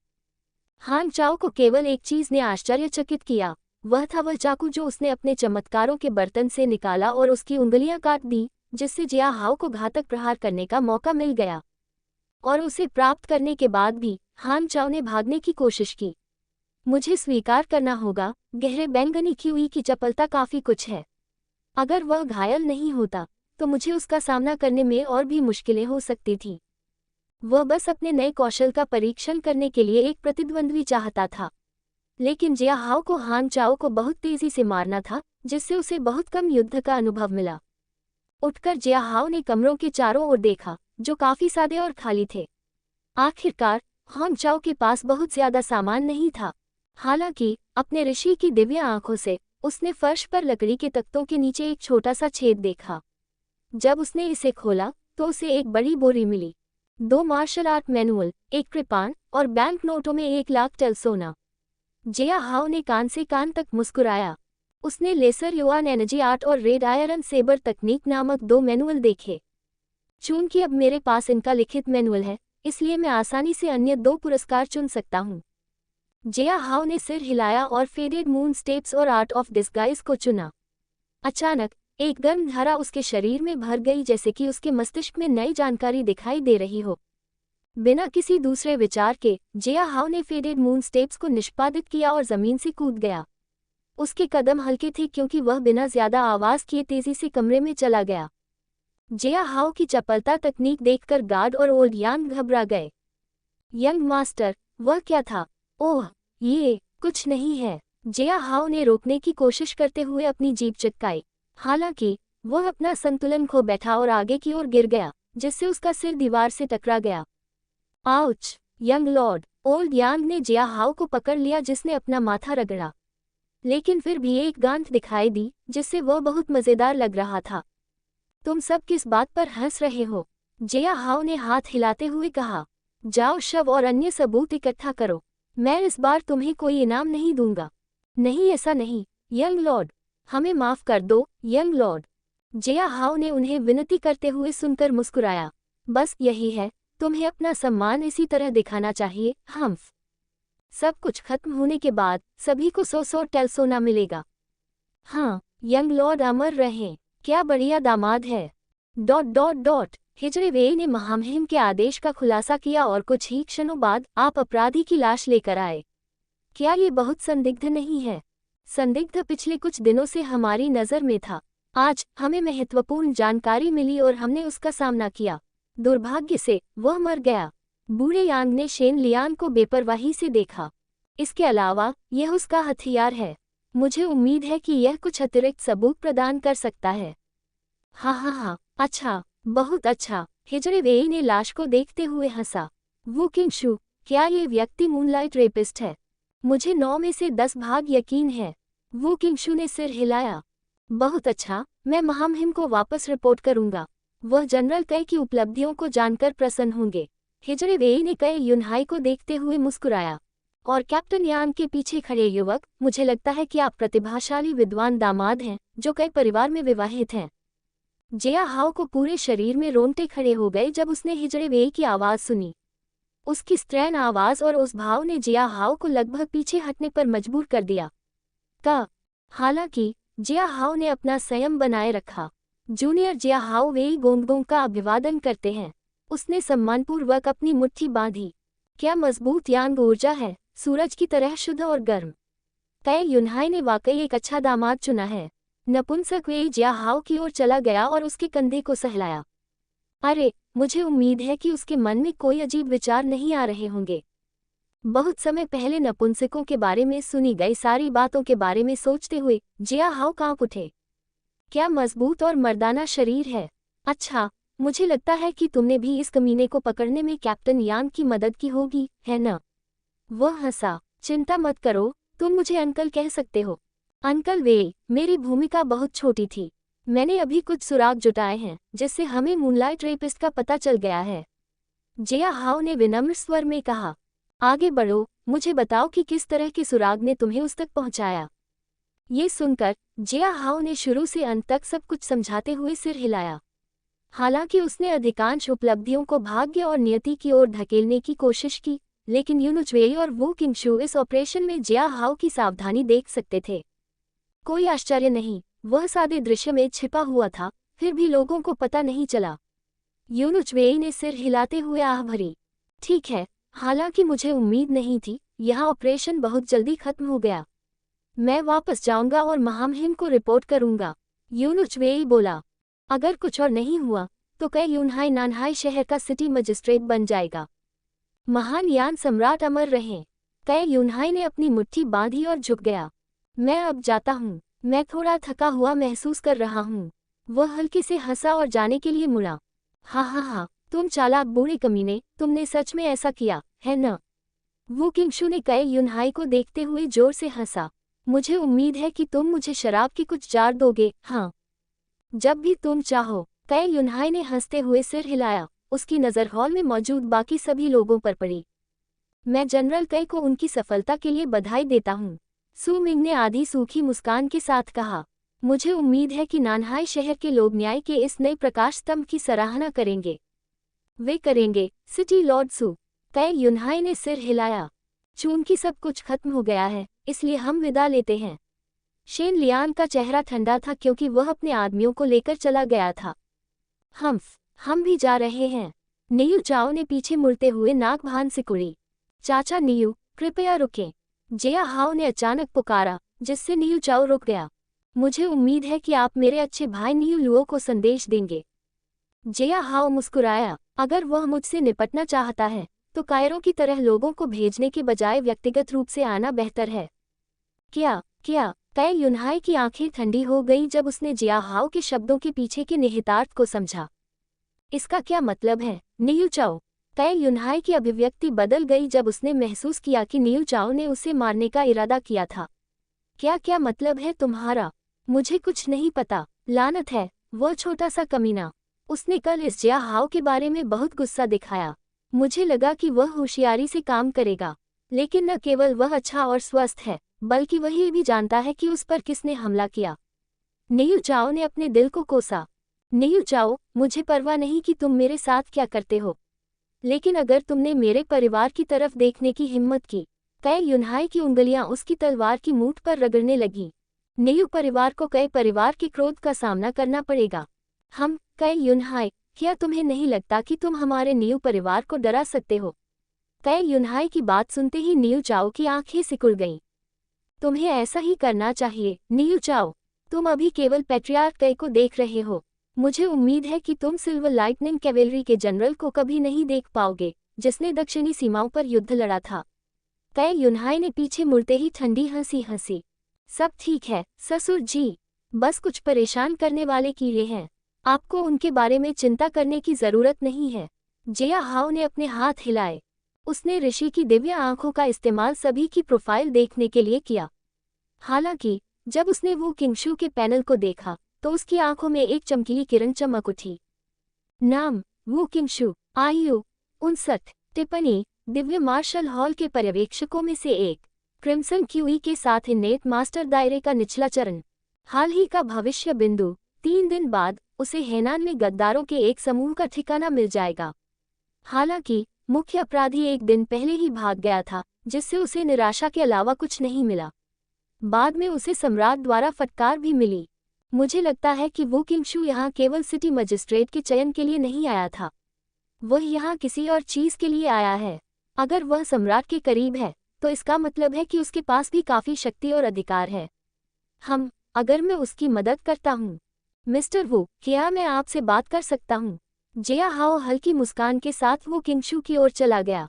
हान चाओ को केवल एक चीज ने आश्चर्यचकित किया, वह था वह चाकू जो उसने अपने चमत्कारों के बर्तन से निकाला और उसकी उंगलियां काट दी, जिससे जिया हाओ को घातक प्रहार करने का मौका मिल गया। और उसे प्राप्त करने के बाद भी हान चाओ ने भागने की कोशिश की। मुझे स्वीकार करना होगा, गहरे बैंगनी कीवी की चपलता काफी कुछ है। अगर वह घायल नहीं होता तो मुझे उसका सामना करने में और भी मुश्किलें हो सकती थीं। वह बस अपने नए कौशल का परीक्षण करने के लिए एक प्रतिद्वंद्वी चाहता था, लेकिन जिया हाओ को हान चाओ को बहुत तेजी से मारना था, जिससे उसे बहुत कम युद्ध का अनुभव मिला। उठकर जिया हाओ ने कमरों के चारों ओर देखा, जो काफी सादे और खाली थे। आखिरकार हान चाओ के पास बहुत ज्यादा सामान नहीं था। हालांकि अपने ऋषि की दिव्य आंखों से उसने फर्श पर लकड़ी के तख्तों के नीचे एक छोटा सा छेद देखा। जब उसने इसे खोला तो उसे एक बड़ी बोरी मिली। 2 मार्शल आर्ट मैनुअल, 1 कृपाण और बैंक नोटों में 1 लाख टल सोना। जिया हाओ ने कान से कान तक मुस्कुराया। उसने लेसर युआन एनर्जी आर्ट और रेड आयरन सेबर तकनीक नामक 2 मैनुअल देखे। चूंकि अब मेरे पास इनका लिखित मैनुअल है, इसलिए मैं आसानी से अन्य 2 पुरस्कार चुन सकता हूँ। जिया हाओ ने सिर हिलाया और फेडेड मून स्टेप्स और आर्ट ऑफ डिस्गाइज को चुना। अचानक एक गर्म धारा उसके शरीर में भर गई, जैसे कि उसके मस्तिष्क में नई जानकारी दिखाई दे रही हो। बिना किसी दूसरे विचार के जिया हाओ ने फेडेड मून स्टेप्स को निष्पादित किया और जमीन से कूद गया। उसके कदम हल्के थे क्योंकि वह बिना ज्यादा आवाज किए तेजी से कमरे में चला गया। जिया हाओ की चपलता तकनीक देखकर गार्ड और ओल्ड यांग घबरा गए। यंग मास्टर, वह क्या था? ओह, ये कुछ नहीं है। जिया हाओ ने रोकने की कोशिश करते हुए अपनी जीभ चिपकाई। हालांकि वह अपना संतुलन खो बैठा और आगे की ओर गिर गया, जिससे उसका सिर दीवार से टकरा गया। आउच! Young Lord! ओल्ड यांग ने जिया हाओ को पकड़ लिया, जिसने अपना माथा रगड़ा। लेकिन फिर भी एक गांठ दिखाई दी, जिससे वह बहुत मजेदार लग रहा था। तुम सब किस बात पर हंस रहे हो? जिया हाओ ने हाथ हिलाते हुए कहा। जाओ, शव और अन्य सबूत इकट्ठा करो। मैं इस बार तुम्हें कोई इनाम नहीं दूंगा। नहीं, ऐसा नहीं, यंग लॉर्ड। हमें माफ कर दो, यंग लॉर्ड। जिया हाओ ने उन्हें विनती करते हुए सुनकर मुस्कुराया। बस यही है, तुम्हें अपना सम्मान इसी तरह दिखाना चाहिए। हम्फ। सब कुछ खत्म होने के बाद सभी को 100 टल सोना मिलेगा। हाँ, यंग लॉर्ड अमर रहें। क्या बढ़िया दामाद है। ... हिजड़े वे ने महामहिम के आदेश का खुलासा किया और कुछ ही क्षणों बाद आप अपराधी की लाश लेकर आए। क्या ये बहुत संदिग्ध नहीं है? संदिग्ध पिछले कुछ दिनों से हमारी नज़र में था। आज हमें महत्वपूर्ण जानकारी मिली और हमने उसका सामना किया। दुर्भाग्य से वह मर गया। बूढ़े यांग ने शेन लियान को बेपरवाही से देखा। इसके अलावा यह उसका हथियार है। मुझे उम्मीद है कि यह कुछ अतिरिक्त सबूत प्रदान कर सकता है। हाँ, अच्छा, बहुत अच्छा। हिजड़े वे ने लाश को देखते हुए हंसा। वू किंगशु, क्या ये व्यक्ति मूनलाइट रेपिस्ट है? मुझे 9 में से 10 भाग यकीन है। वू किंगशु ने सिर हिलाया। बहुत अच्छा, मैं महामहिम को वापस रिपोर्ट करूंगा। वह जनरल कई की उपलब्धियों को जानकर प्रसन्न होंगे। हिजड़े वे ने कई युनहाई को देखते हुए मुस्कुराया। और कैप्टन यान के पीछे खड़े युवक, मुझे लगता है कि आप प्रतिभाशाली विद्वान दामाद हैं, जो कई परिवार में विवाहित हैं। जिया हाओ को पूरे शरीर में रोंगटे खड़े हो गए जब उसने हिजड़े वे की आवाज़ सुनी। उसकी स्त्रैण आवाज़ और उस भाव ने जिया हाओ को लगभग पीछे हटने पर मजबूर कर दिया। हालांकि जिया हाओ ने अपना संयम बनाए रखा। जूनियर जिया हाओ वेई गोंगगोंग का अभिवादन करते हैं। उसने सम्मानपूर्वक अपनी मुट्ठी बांधी। क्या मजबूत यांग ऊर्जा है, सूरज की तरह शुद्ध और गर्म। तय युनहाई ने वाकई एक अच्छा दामाद चुना है। नपुंसक वेई जिया हाओ की ओर चला गया और उसके कंधे को सहलाया। अरे, मुझे उम्मीद है कि उसके मन में कोई अजीब विचार नहीं आ रहे होंगे। बहुत समय पहले नपुंसकों के बारे में सुनी गई सारी बातों के बारे में सोचते हुए जिया हाओ कांप उठे। क्या मजबूत और मर्दाना शरीर है। अच्छा, मुझे लगता है कि तुमने भी इस कमीने को पकड़ने में कैप्टन यान की मदद की होगी, है न? वह हंसा। चिंता मत करो, तुम मुझे अंकल कह सकते हो। अंकल वे, मेरी भूमिका बहुत छोटी थी। मैंने अभी कुछ सुराग जुटाए हैं, जिससे हमें मूनलाइट रेपिस्ट का पता चल गया है। जिया हाओ ने विनम्र स्वर में कहा। आगे बढ़ो, मुझे बताओ कि किस तरह के सुराग ने तुम्हें उस तक पहुंचाया। ये सुनकर जिया हाओ ने शुरू से अंत तक सब कुछ समझाते हुए सिर हिलाया। हालांकि उसने अधिकांश उपलब्धियों को भाग्य और नियति की ओर धकेलने की कोशिश की, लेकिन यूनुचवेई और वू किंगशु इस ऑपरेशन में जिया हाओ की सावधानी देख सकते थे। कोई आश्चर्य नहीं, वह सादे दृश्य में छिपा हुआ था, फिर भी लोगों को पता नहीं चला। यूनुचवेई ने सिर हिलाते हुए आह भरी। ठीक है, हालांकि मुझे उम्मीद नहीं थी। यह ऑपरेशन बहुत जल्दी खत्म हो गया। मैं वापस जाऊंगा और महामहिम को रिपोर्ट करूंगा। यूनुचवेई बोला। अगर कुछ और नहीं हुआ तो कई यूनहाई नानहाई शहर का सिटी मजिस्ट्रेट बन जाएगा। महान यान सम्राट अमर रहें। कई यूनहाई ने अपनी मुट्ठी बांधी और झुक गया। मैं अब जाता हूँ, मैं थोड़ा थका हुआ महसूस कर रहा हूँ। वह हल्के से हंसा और जाने के लिए मुड़ा। हाँ, तुम चालाक बूढ़े कमीने, तुमने सच में ऐसा किया, है न? वू किंगशु ने कई यूनहाई को देखते हुए जोर से हंसा। मुझे उम्मीद है कि तुम मुझे शराब की कुछ जार दोगे। हाँ, जब भी तुम चाहो। कई यूनहाई ने हंसते हुए सिर हिलाया। उसकी नज़र हॉल में मौजूद बाकी सभी लोगों पर पड़ी। मैं जनरल कई को उनकी सफलता के लिए बधाई देता हूँ, सू मिंग ने आधी सूखी मुस्कान के साथ कहा। मुझे उम्मीद है कि नानहाई शहर के लोग न्याय के इस नए प्रकाश स्तंभ की सराहना करेंगे। वे करेंगे, सिटी लॉर्ड सू, तय युनहाई ने सिर हिलाया। चूंकि सब कुछ खत्म हो गया है, इसलिए हम विदा लेते हैं। शेन लियान का चेहरा ठंडा था क्योंकि वह अपने आदमियों को लेकर चला गया था। हम भी जा रहे हैं। नियू चाओ ने पीछे मुड़ते हुए नाक भान सिकुड़ी। चाचा नियू, कृपया रुकें, जिया हाओ ने अचानक पुकारा, जिससे नियू चाओ रुक गया। मुझे उम्मीद है कि आप मेरे अच्छे भाई नियू लुओ को संदेश देंगे। जिया हाओ मुस्कुराया। अगर वह मुझसे निपटना चाहता है तो कायरों की तरह लोगों को भेजने के बजाय व्यक्तिगत रूप से आना बेहतर है। क्या? तय युनहाई की आंखें ठंडी हो गईं जब उसने जिया हाओ के शब्दों के पीछे के निहितार्थ को समझा। इसका क्या मतलब है, नियू चाओ? तय युनहाई की अभिव्यक्ति बदल गई जब उसने महसूस किया कि नियू चाओ ने उसे मारने का इरादा किया था। क्या मतलब है तुम्हारा? मुझे कुछ नहीं पता। लानत है, वह छोटा सा कमीना। उसने कल इस जिया हाओ के बारे में बहुत गुस्सा दिखाया। मुझे लगा कि वह होशियारी से काम करेगा, लेकिन न केवल वह अच्छा और स्वस्थ है, बल्कि वह ये भी जानता है कि उस पर किसने हमला किया। नियू चाओ ने अपने दिल को कोसा। नियू चाओ, मुझे परवाह नहीं कि तुम मेरे साथ क्या करते हो, लेकिन अगर तुमने मेरे परिवार की तरफ देखने की हिम्मत की। तय युनहाई की उंगलियां उसकी तलवार की मूठ पर रगड़ने लगीं। नियू परिवार को कई परिवार के क्रोध का सामना करना पड़ेगा। कई युनहाई, क्या तुम्हें नहीं लगता कि तुम हमारे नियू परिवार को डरा सकते हो? तय युनहाई की बात सुनते ही नियू चाओ की आंखें सिकुड़ गईं। तुम्हें ऐसा ही करना चाहिए, नियू चाओ। तुम अभी केवल पैट्रियार्क कई को देख रहे हो। मुझे उम्मीद है कि तुम सिल्वर लाइटनिंग कैवेलरी के जनरल को कभी नहीं देख पाओगे, जिसने दक्षिणी सीमाओं पर युद्ध लड़ा था। तय युनहाई ने पीछे मुड़ते ही ठंडी हंसी हंसी। सब ठीक है ससुर जी, बस कुछ परेशान करने वाले कीड़े हैं। आपको उनके बारे में चिंता करने की जरूरत नहीं है। जिया हाओ ने अपने हाथ हिलाए। उसने ऋषि की दिव्य आंखों का इस्तेमाल सभी की प्रोफाइल देखने के लिए किया। हालांकि जब उसने वो किंगशू के पैनल को देखा तो उसकी आंखों में एक चमकीली किरण चमक उठी। नाम वो किंगशू, आयु 59, टिप्पणी दिव्य मार्शल हॉल के पर्यवेक्षकों में से एक, क्रिम्सन क्यूई के साथ इनेट मास्टर दायरे का निचला चरण, हाल ही का भविष्य बिंदु। 3 दिन बाद उसे हेनान में गद्दारों के एक समूह का ठिकाना मिल जाएगा। हालांकि मुख्य अपराधी एक दिन पहले ही भाग गया था, जिससे उसे निराशा के अलावा कुछ नहीं मिला। बाद में उसे सम्राट द्वारा फटकार भी मिली। मुझे लगता है कि वो किंगशू यहाँ केवल सिटी मजिस्ट्रेट के चयन के लिए नहीं आया था, वह यहाँ किसी और चीज़ के लिए आया है। अगर वह सम्राट के करीब है तो इसका मतलब है कि उसके पास भी काफ़ी शक्ति और अधिकार है। अगर मैं उसकी मदद करता हूँ, मिस्टर वू, क्या मैं आपसे बात कर सकता हूँ? जिया हाओ हल्की मुस्कान के साथ वो किंगशू की ओर चला गया।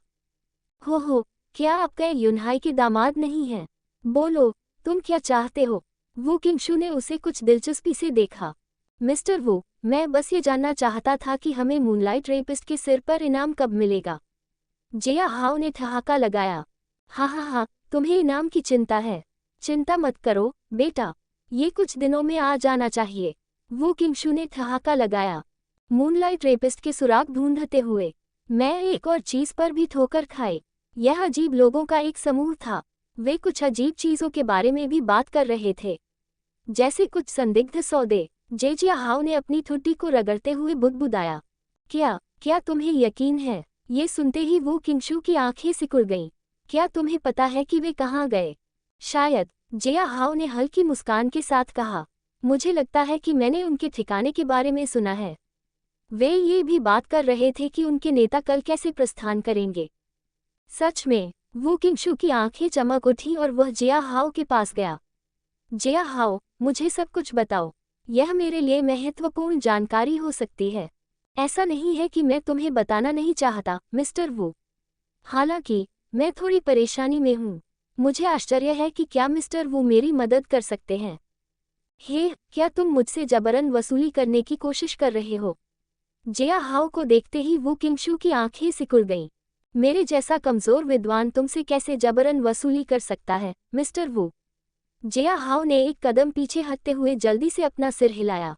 हो, क्या आप कई युनहाई के दामाद नहीं हैं? बोलो, तुम क्या चाहते हो? वो किंगशू ने उसे कुछ दिलचस्पी से देखा। मिस्टर वू, मैं बस ये जानना चाहता था कि हमें मूनलाइट रेपिस्ट के सिर पर इनाम कब मिलेगा? जिया हाओ ने ठहाका लगाया। हाँ, तुम्हें इनाम की चिंता है। चिंता मत करो बेटा, ये कुछ दिनों में आ जाना चाहिए। वो किंगशू ने ठहाका लगाया। मूनलाइट रेपिस्ट के सुराग ढूंढते हुए मैं एक और चीज पर भी ठोकर खाई। यह अजीब लोगों का एक समूह था। वे कुछ अजीब चीजों के बारे में भी बात कर रहे थे, जैसे कुछ संदिग्ध सौदे। जिया हाओ ने अपनी ठुड्डी को रगड़ते हुए बुदबुदाया। क्या तुम्हें यकीन है? ये सुनते ही वो किंगशू की आंखें सिकुड़ गईं। क्या तुम्हें पता है कि वे कहाँ गए? शायद, जिया हाओ ने हल्की मुस्कान के साथ कहा। मुझे लगता है कि मैंने उनके ठिकाने के बारे में सुना है। वे ये भी बात कर रहे थे कि उनके नेता कल कैसे प्रस्थान करेंगे। सच में? वो किंगशू की आंखें चमक उठी और वह जिया हाओ के पास गया। जिया हाओ, मुझे सब कुछ बताओ। यह मेरे लिए महत्वपूर्ण जानकारी हो सकती है। ऐसा नहीं है कि मैं तुम्हें बताना नहीं चाहता, मिस्टर वू। हालांकि मैं थोड़ी परेशानी में हूँ। मुझे आश्चर्य है कि क्या मिस्टर वू मेरी मदद कर सकते हैं। क्या तुम मुझसे जबरन वसूली करने की कोशिश कर रहे हो? जिया हाओ को देखते ही वो किंगशू की आंखें सिकुड़ गईं। मेरे जैसा कमजोर विद्वान तुमसे कैसे जबरन वसूली कर सकता है, मिस्टर वू? जिया हाओ ने एक कदम पीछे हटते हुए जल्दी से अपना सिर हिलाया।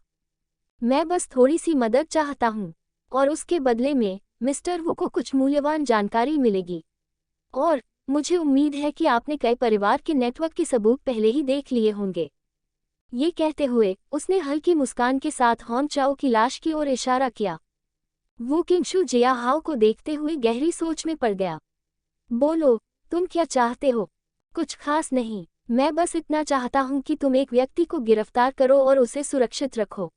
मैं बस थोड़ी सी मदद चाहता हूँ। और उसके बदले में मिस्टर वू को कुछ मूल्यवान जानकारी मिलेगी। और मुझे उम्मीद है कि आपने कई परिवार के नेटवर्क के सबूत पहले ही देख लिए होंगे। ये कहते हुए उसने हल्की मुस्कान के साथ हॉन चाओ की लाश की ओर इशारा किया। वू किंगशु जिया हाओ को देखते हुए गहरी सोच में पड़ गया। बोलो, तुम क्या चाहते हो? कुछ खास नहीं, मैं बस इतना चाहता हूं कि तुम एक व्यक्ति को गिरफ्तार करो और उसे सुरक्षित रखो।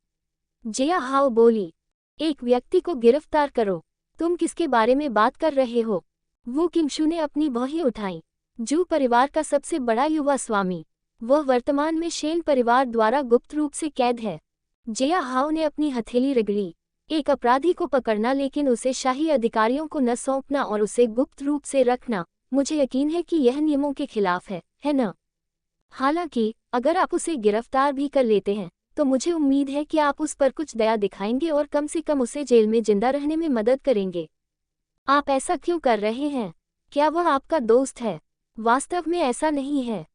जिया हाओ बोली। एक व्यक्ति को गिरफ्तार करो? तुम किसके बारे में बात कर रहे हो? वू किंगशु ने अपनी भौहें उठाईं। जू परिवार का सबसे बड़ा युवा स्वामी, वह वर्तमान में शेन परिवार द्वारा गुप्त रूप से कैद है। जिया हाओ ने अपनी हथेली रगड़ी। एक अपराधी को पकड़ना लेकिन उसे शाही अधिकारियों को न सौंपना और उसे गुप्त रूप से रखना, मुझे यकीन है कि यह नियमों के खिलाफ है न? हालांकि अगर आप उसे गिरफ्तार भी कर लेते हैं तो मुझे उम्मीद है कि आप उस पर कुछ दया दिखाएंगे और कम से कम उसे जेल में जिंदा रहने में मदद करेंगे। आप ऐसा क्यों कर रहे हैं? क्या वह आपका दोस्त है? वास्तव में ऐसा नहीं है।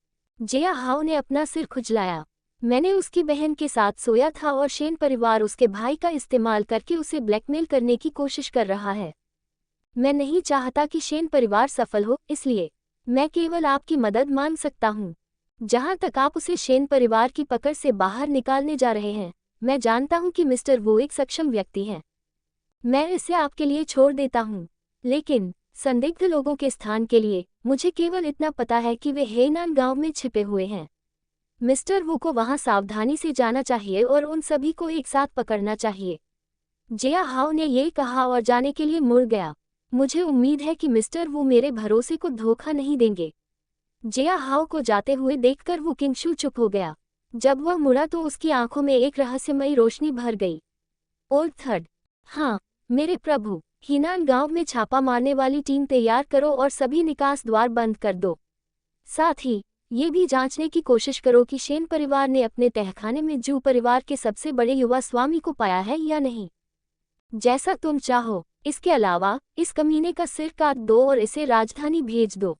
जिया हाओ ने अपना सिर खुजलाया। मैंने उसकी बहन के साथ सोया था और शेन परिवार उसके भाई का इस्तेमाल करके उसे ब्लैकमेल करने की कोशिश कर रहा है। मैं नहीं चाहता कि शेन परिवार सफल हो, इसलिए मैं केवल आपकी मदद मांग सकता हूँ। जहाँ तक आप उसे शेन परिवार की पकड़ से बाहर निकालने जा रहे हैं, मैं जानता हूँ कि मिस्टर वो एक सक्षम व्यक्ति हैं। मैं इसे आपके लिए छोड़ देता हूँ, लेकिन संदिग्ध लोगों के स्थान के लिए मुझे केवल इतना पता है कि वे हेनान गांव में छिपे हुए हैं। मिस्टर वू को वहां सावधानी से जाना चाहिए और उन सभी को एक साथ पकड़ना चाहिए। जिया हाओ ने ये कहा और जाने के लिए मुड़ गया। मुझे उम्मीद है कि मिस्टर वू मेरे भरोसे को धोखा नहीं देंगे। जिया हाओ को जाते हुए देखकर वू किंगशु चुप हो गया। जब वह मुड़ा तो उसकी आंखों में एक रहस्यमयी रोशनी भर गई। और थर्ड, हाँ मेरे प्रभु, हीनान गांव में छापा मारने वाली टीम तैयार करो और सभी निकास द्वार बंद कर दो। साथ ही ये भी जांचने की कोशिश करो कि शेन परिवार ने अपने तहखाने में जू परिवार के सबसे बड़े युवा स्वामी को पाया है या नहीं। जैसा तुम चाहो। इसके अलावा इस कमीने का सिर काट दो और इसे राजधानी भेज दो।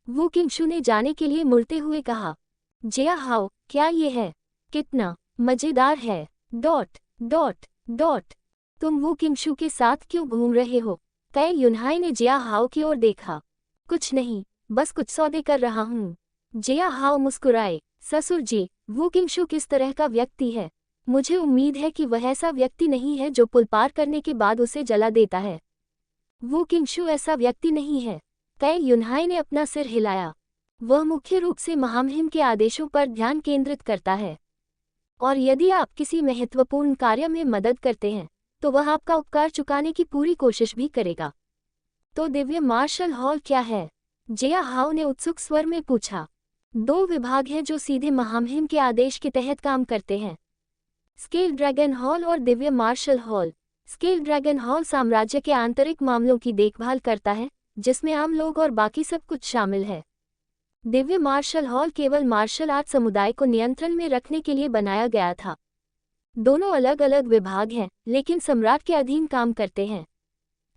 वू किंगशु ने जाने के लिए मुड़ते हुए कहा। जिया हाओ, क्या ये है? कितना मजेदार है। डॉट डॉट डॉट तुम वू किंगशु के साथ क्यों घूम रहे हो? तय युनहाई ने जिया हाओ की ओर देखा। कुछ नहीं, बस कुछ सौदे कर रहा हूँ। जिया हाओ मुस्कुराए। ससुर जी, वू किंगशु किस तरह का व्यक्ति है? मुझे उम्मीद है कि वह ऐसा व्यक्ति नहीं है जो पुल पार करने के बाद उसे जला देता है। वू किंगशु ऐसा व्यक्ति नहीं है। तय युनहाई ने अपना सिर हिलाया। वह मुख्य रूप से महामहिम के आदेशों पर ध्यान केंद्रित करता है, और यदि आप किसी महत्वपूर्ण कार्य में मदद करते हैं तो वह आपका उपकार चुकाने की पूरी कोशिश भी करेगा। तो दिव्य मार्शल हॉल क्या है? जिया हाओ ने उत्सुक स्वर में पूछा। 2 विभाग हैं जो सीधे महामहिम के आदेश के तहत काम करते हैं, स्केल ड्रैगन हॉल और दिव्य martial hall. Scale dragon hall साम्राज्य के आंतरिक मामलों की देखभाल करता है, जिसमें आम लोग और बाकी सब कुछ शामिल है। दिव्य मार्शल हॉल केवल मार्शल आर्ट समुदाय को नियंत्रण में रखने के लिए बनाया गया था। दोनों अलग अलग विभाग हैं, लेकिन सम्राट के अधीन काम करते हैं।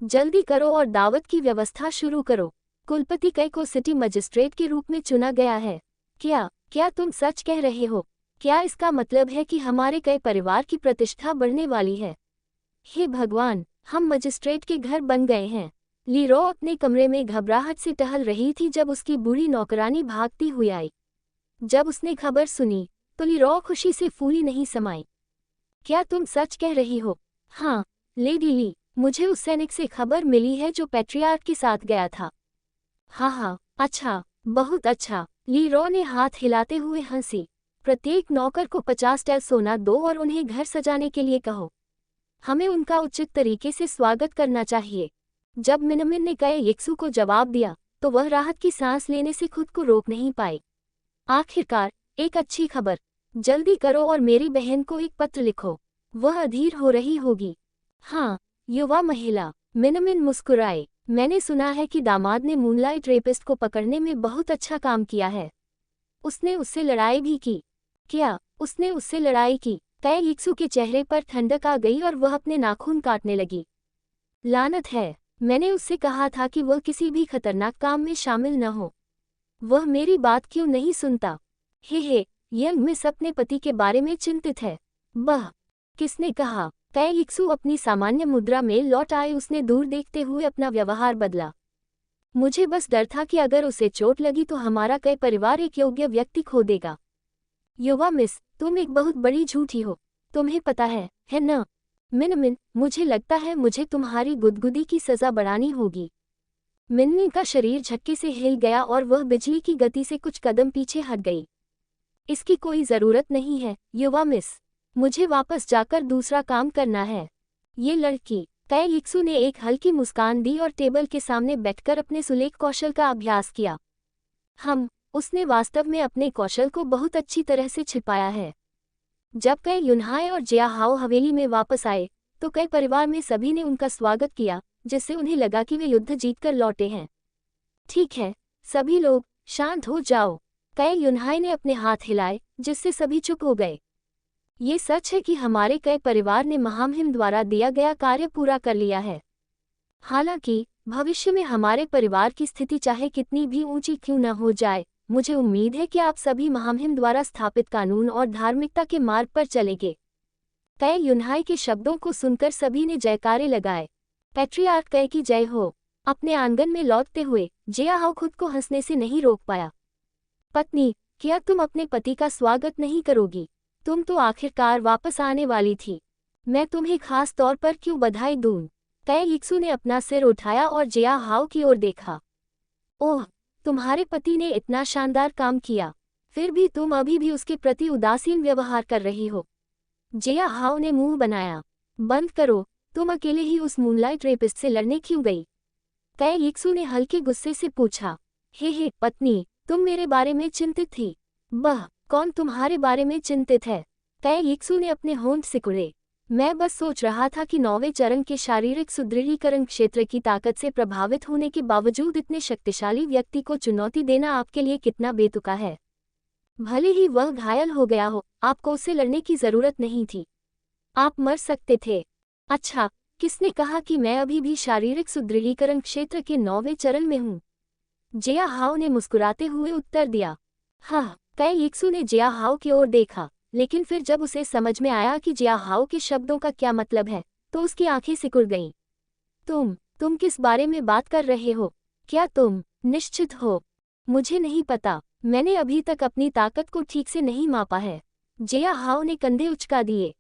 जल्दी करो और दावत की व्यवस्था शुरू करो। कुलपति कई को सिटी मजिस्ट्रेट के रूप में चुना गया है। क्या तुम सच कह रहे हो? क्या इसका मतलब है कि हमारे कई परिवार की प्रतिष्ठा बढ़ने वाली है? हे भगवान, हम मजिस्ट्रेट के घर बन गए हैं। लीरो अपने कमरे में घबराहट से टहल रही थी जब उसकी बूढ़ी नौकरानी भागती हुई आई। जब उसने खबर सुनी तो लीरो खुशी से फूली नहीं समाई। क्या तुम सच कह रही हो? हाँ लेडी ली, मुझे उस सैनिक से खबर मिली है जो पैट्रियार्क के साथ गया था। हाँ, अच्छा, बहुत अच्छा। लीरो ने हाथ हिलाते हुए हंसी। प्रत्येक नौकर को 50 टैल सोना दो और उन्हें घर सजाने के लिए कहो। हमें उनका उचित तरीके से स्वागत करना चाहिए। जब मिनमिन ने कहे यिक्सु को जवाब दिया तो वह राहत की सांस लेने से खुद को रोक नहीं पाई। आखिरकार एक अच्छी खबर। जल्दी करो और मेरी बहन को एक पत्र लिखो, वह अधीर हो रही होगी। हाँ, युवा महिला। मिनमिन मुस्कुराए। मैंने सुना है कि दामाद ने मूनलाइट रेपिस्ट को पकड़ने में बहुत अच्छा काम किया है। उसने उससे लड़ाई भी की। क्या उसने उससे लड़ाई की? तय यिक्सु के चेहरे पर ठंडक आ गई और वह अपने नाखून काटने लगी। लानत है, मैंने उससे कहा था कि वह किसी भी खतरनाक काम में शामिल न हो। वह मेरी बात क्यों नहीं सुनता? हे यंग मिस अपने पति के बारे में चिंतित है। बह, किसने कहा? कई इक्सू अपनी सामान्य मुद्रा में लौट आए। उसने दूर देखते हुए अपना व्यवहार बदला। मुझे बस डर था कि अगर उसे चोट लगी तो हमारा कई परिवार एक योग्य व्यक्ति खो देगा। युवा मिस, तुम एक बहुत बड़ी झूठी हो, तुम्हें पता है न? मिनमिन, मुझे लगता है मुझे तुम्हारी गुदगुदी की सजा बढ़ानी होगी। मिनमिन का शरीर झटके से हिल गया और वह बिजली की गति से कुछ कदम पीछे हट गई। इसकी कोई ज़रूरत नहीं है युवा मिस, मुझे वापस जाकर दूसरा काम करना है। ये लड़की, कई इक्सू ने एक हल्की मुस्कान दी और टेबल के सामने बैठकर अपने सुलेख कौशल का अभ्यास किया। उसने वास्तव में अपने कौशल को बहुत अच्छी तरह से छिपाया है। जब कई यूनहाई और जिया हाओ हवेली में वापस आए तो कई परिवार में सभी ने उनका स्वागत किया, जिससे उन्हें लगा कि वे युद्ध जीतकर लौटे हैं। ठीक है, सभी लोग शांत हो जाओ, कई यूनहाई ने अपने हाथ हिलाए, जिससे सभी चुप हो गए। ये सच है कि हमारे कई परिवार ने महामहिम द्वारा दिया गया कार्य पूरा कर लिया है। हालांकि भविष्य में हमारे परिवार की स्थिति चाहे कितनी भी ऊंची क्यों न हो जाए, मुझे उम्मीद है कि आप सभी महामहिम द्वारा स्थापित कानून और धार्मिकता के मार्ग पर चलेंगे। कई यूनहाई के शब्दों को सुनकर सभी ने जयकारे लगाए। पैट्रियार्क कई की जय हो। अपने आंगन में लौटते हुए जिया हाओ खुद को हंसने से नहीं रोक पाया। पत्नी, क्या तुम अपने पति का स्वागत नहीं करोगी? तुम तो आखिरकार वापस आने वाली थी। मैं तुम्हें खास तौर पर क्यों बधाई दूं? कई इक्सू ने अपना सिर उठाया और जिया हाओ की ओर देखा। ओह, तुम्हारे पति ने इतना शानदार काम किया, फिर भी तुम अभी भी उसके प्रति उदासीन व्यवहार कर रही हो। जिया हाओ ने मुंह बनाया। बंद करो, तुम अकेले ही उस मूनलाइट रेपिस्ट से लड़ने क्यों गई? कई इक्सू ने हल्के गुस्से से पूछा। हे पत्नी, तुम मेरे बारे में चिंतित थी। बह, कौन तुम्हारे बारे में चिंतित है? कई इक्सू ने अपने होंठ सिकुड़े। मैं बस सोच रहा था कि 9वें चरण के शारीरिक सुदृढ़ीकरण क्षेत्र की ताकत से प्रभावित होने के बावजूद इतने शक्तिशाली व्यक्ति को चुनौती देना आपके लिए कितना बेतुका है। भले ही वह घायल हो गया हो, आपको उससे लड़ने की जरूरत नहीं थी। आप मर सकते थे। अच्छा, किसने कहा कि मैं अभी भी शारीरिक सुदृढ़ीकरण क्षेत्र के 9वें चरण में हूँ? जिया हाओ ने मुस्कुराते हुए उत्तर दिया। हाँ, कई इक्सू ने जिया हाओ की ओर देखा, लेकिन फिर जब उसे समझ में आया कि जिया हाओ के शब्दों का क्या मतलब है, तो उसकी आंखें सिकुड़ गईं। तुम किस बारे में बात कर रहे हो? क्या तुम निश्चित हो? मुझे नहीं पता, मैंने अभी तक अपनी ताकत को ठीक से नहीं मापा है। जिया हाओ ने कंधे उचका दिए।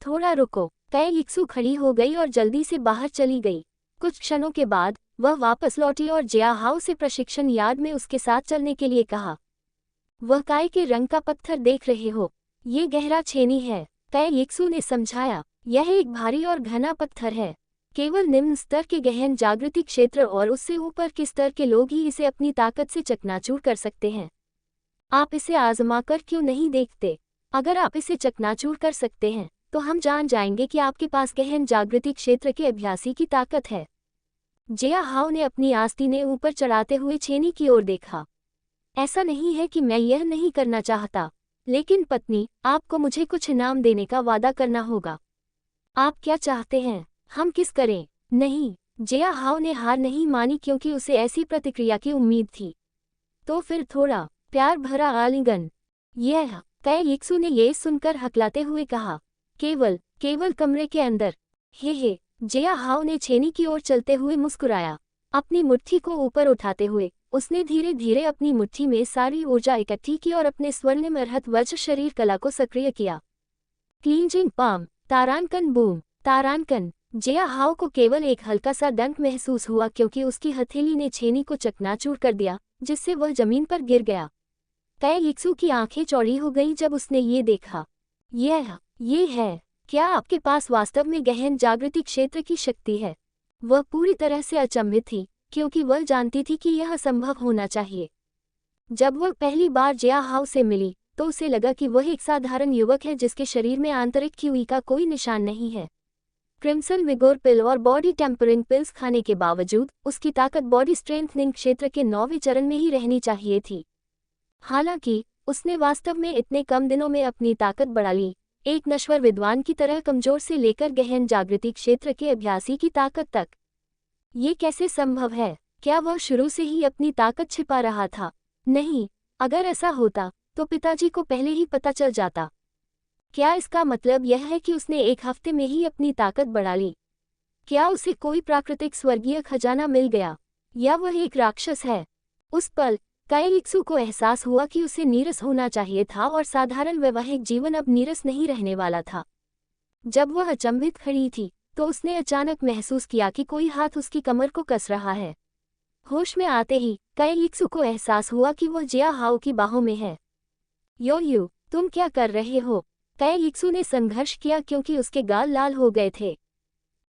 थोड़ा रुको। कई इक्सू खड़ी हो गई और जल्दी से बाहर चली गई। कुछ क्षणों के बाद वह वापस लौटी और जिया हाओ से प्रशिक्षण यार्ड में उसके साथ चलने के लिए कहा। वह काय के रंग का पत्थर देख रहे हो? ये गहरा छेनी है, कई इक्सू ने समझाया। यह एक भारी और घना पत्थर है। केवल निम्न स्तर के गहन जागृति क्षेत्र और उससे ऊपर के स्तर के लोग ही इसे अपनी ताकत से चकनाचूर कर सकते हैं। आप इसे आजमाकर क्यों नहीं देखते? अगर आप इसे चकनाचूर कर सकते हैं तो हम जान जाएंगे कि आपके पास गहन जागृति क्षेत्र के अभ्यासी की ताकत है। जिया हाओ ने अपनी आस्तीनें ऊपर चढ़ाते हुए छेनी की ओर देखा। ऐसा नहीं है कि मैं यह नहीं करना चाहता, लेकिन पत्नी, आपको मुझे कुछ इनाम देने का वादा करना होगा। आप क्या चाहते हैं? हम किस करें? नहीं, जिया हाओ ने हार नहीं मानी क्योंकि उसे ऐसी प्रतिक्रिया की उम्मीद थी। तो फिर थोड़ा प्यार भरा आलिंगन। यह, कई इक्सू ने ये सुनकर हकलाते हुए कहा। केवल कमरे के अंदर। हे, जिया हाओ ने छेनी की ओर चलते हुए मुस्कुराया। अपनी मुट्ठी को ऊपर उठाते हुए उसने धीरे धीरे अपनी मुट्ठी में सारी ऊर्जा इकट्ठी की और अपने स्वर्णिम अर्हत वज्र शरीर कला को सक्रिय किया। क्लींजिंग पाम, तारांकन बूम, तारांकन। जिया हाओ को केवल एक हल्का सा डंक महसूस हुआ क्योंकि उसकी हथेली ने छेनी को चकनाचूर कर दिया, जिससे वह जमीन पर गिर गया। कई इक्सू की आंखें चौड़ी हो गईं जब उसने ये देखा। ये है, क्या आपके पास वास्तव में गहन जागृति क्षेत्र की शक्ति है? वह पूरी तरह से अचंभित थी, क्योंकि वह जानती थी कि यह असंभव होना चाहिए। जब वह पहली बार जिया हाओ से मिली तो उसे लगा कि वह एक साधारण युवक है जिसके शरीर में आंतरिक क्यूई का कोई निशान नहीं है। क्रिम्सन विगोर पिल और बॉडी टेम्परिंग पिल्स खाने के बावजूद उसकी ताकत बॉडी स्ट्रेंथनिंग क्षेत्र के 9वें चरण में ही रहनी चाहिए थी। हालांकि उसने वास्तव में इतने कम दिनों में अपनी ताकत बढ़ा ली, एक नश्वर विद्वान की तरह कमजोर से लेकर गहन जागृति क्षेत्र के अभ्यासी की ताकत तक। ये कैसे संभव है? क्या वह शुरू से ही अपनी ताकत छिपा रहा था? नहीं, अगर ऐसा होता तो पिताजी को पहले ही पता चल जाता। क्या इसका मतलब यह है कि उसने एक हफ्ते में ही अपनी ताकत बढ़ा ली? क्या उसे कोई प्राकृतिक स्वर्गीय खजाना मिल गया, या वह एक राक्षस है? उस पल काइलिक्सू को एहसास हुआ कि उसे नीरस होना चाहिए था और साधारण वैवाहिक जीवन अब नीरस नहीं रहने वाला था। जब वह अचंभित खड़ी थी तो उसने अचानक महसूस किया कि कोई हाथ उसकी कमर को कस रहा है। होश में आते ही काइलिक्सू को एहसास हुआ कि वह जिया हाओ की बाहों में है। यो, तुम क्या कर रहे हो? काइलिक्सू ने संघर्ष किया क्योंकि उसके गाल लाल हो गए थे।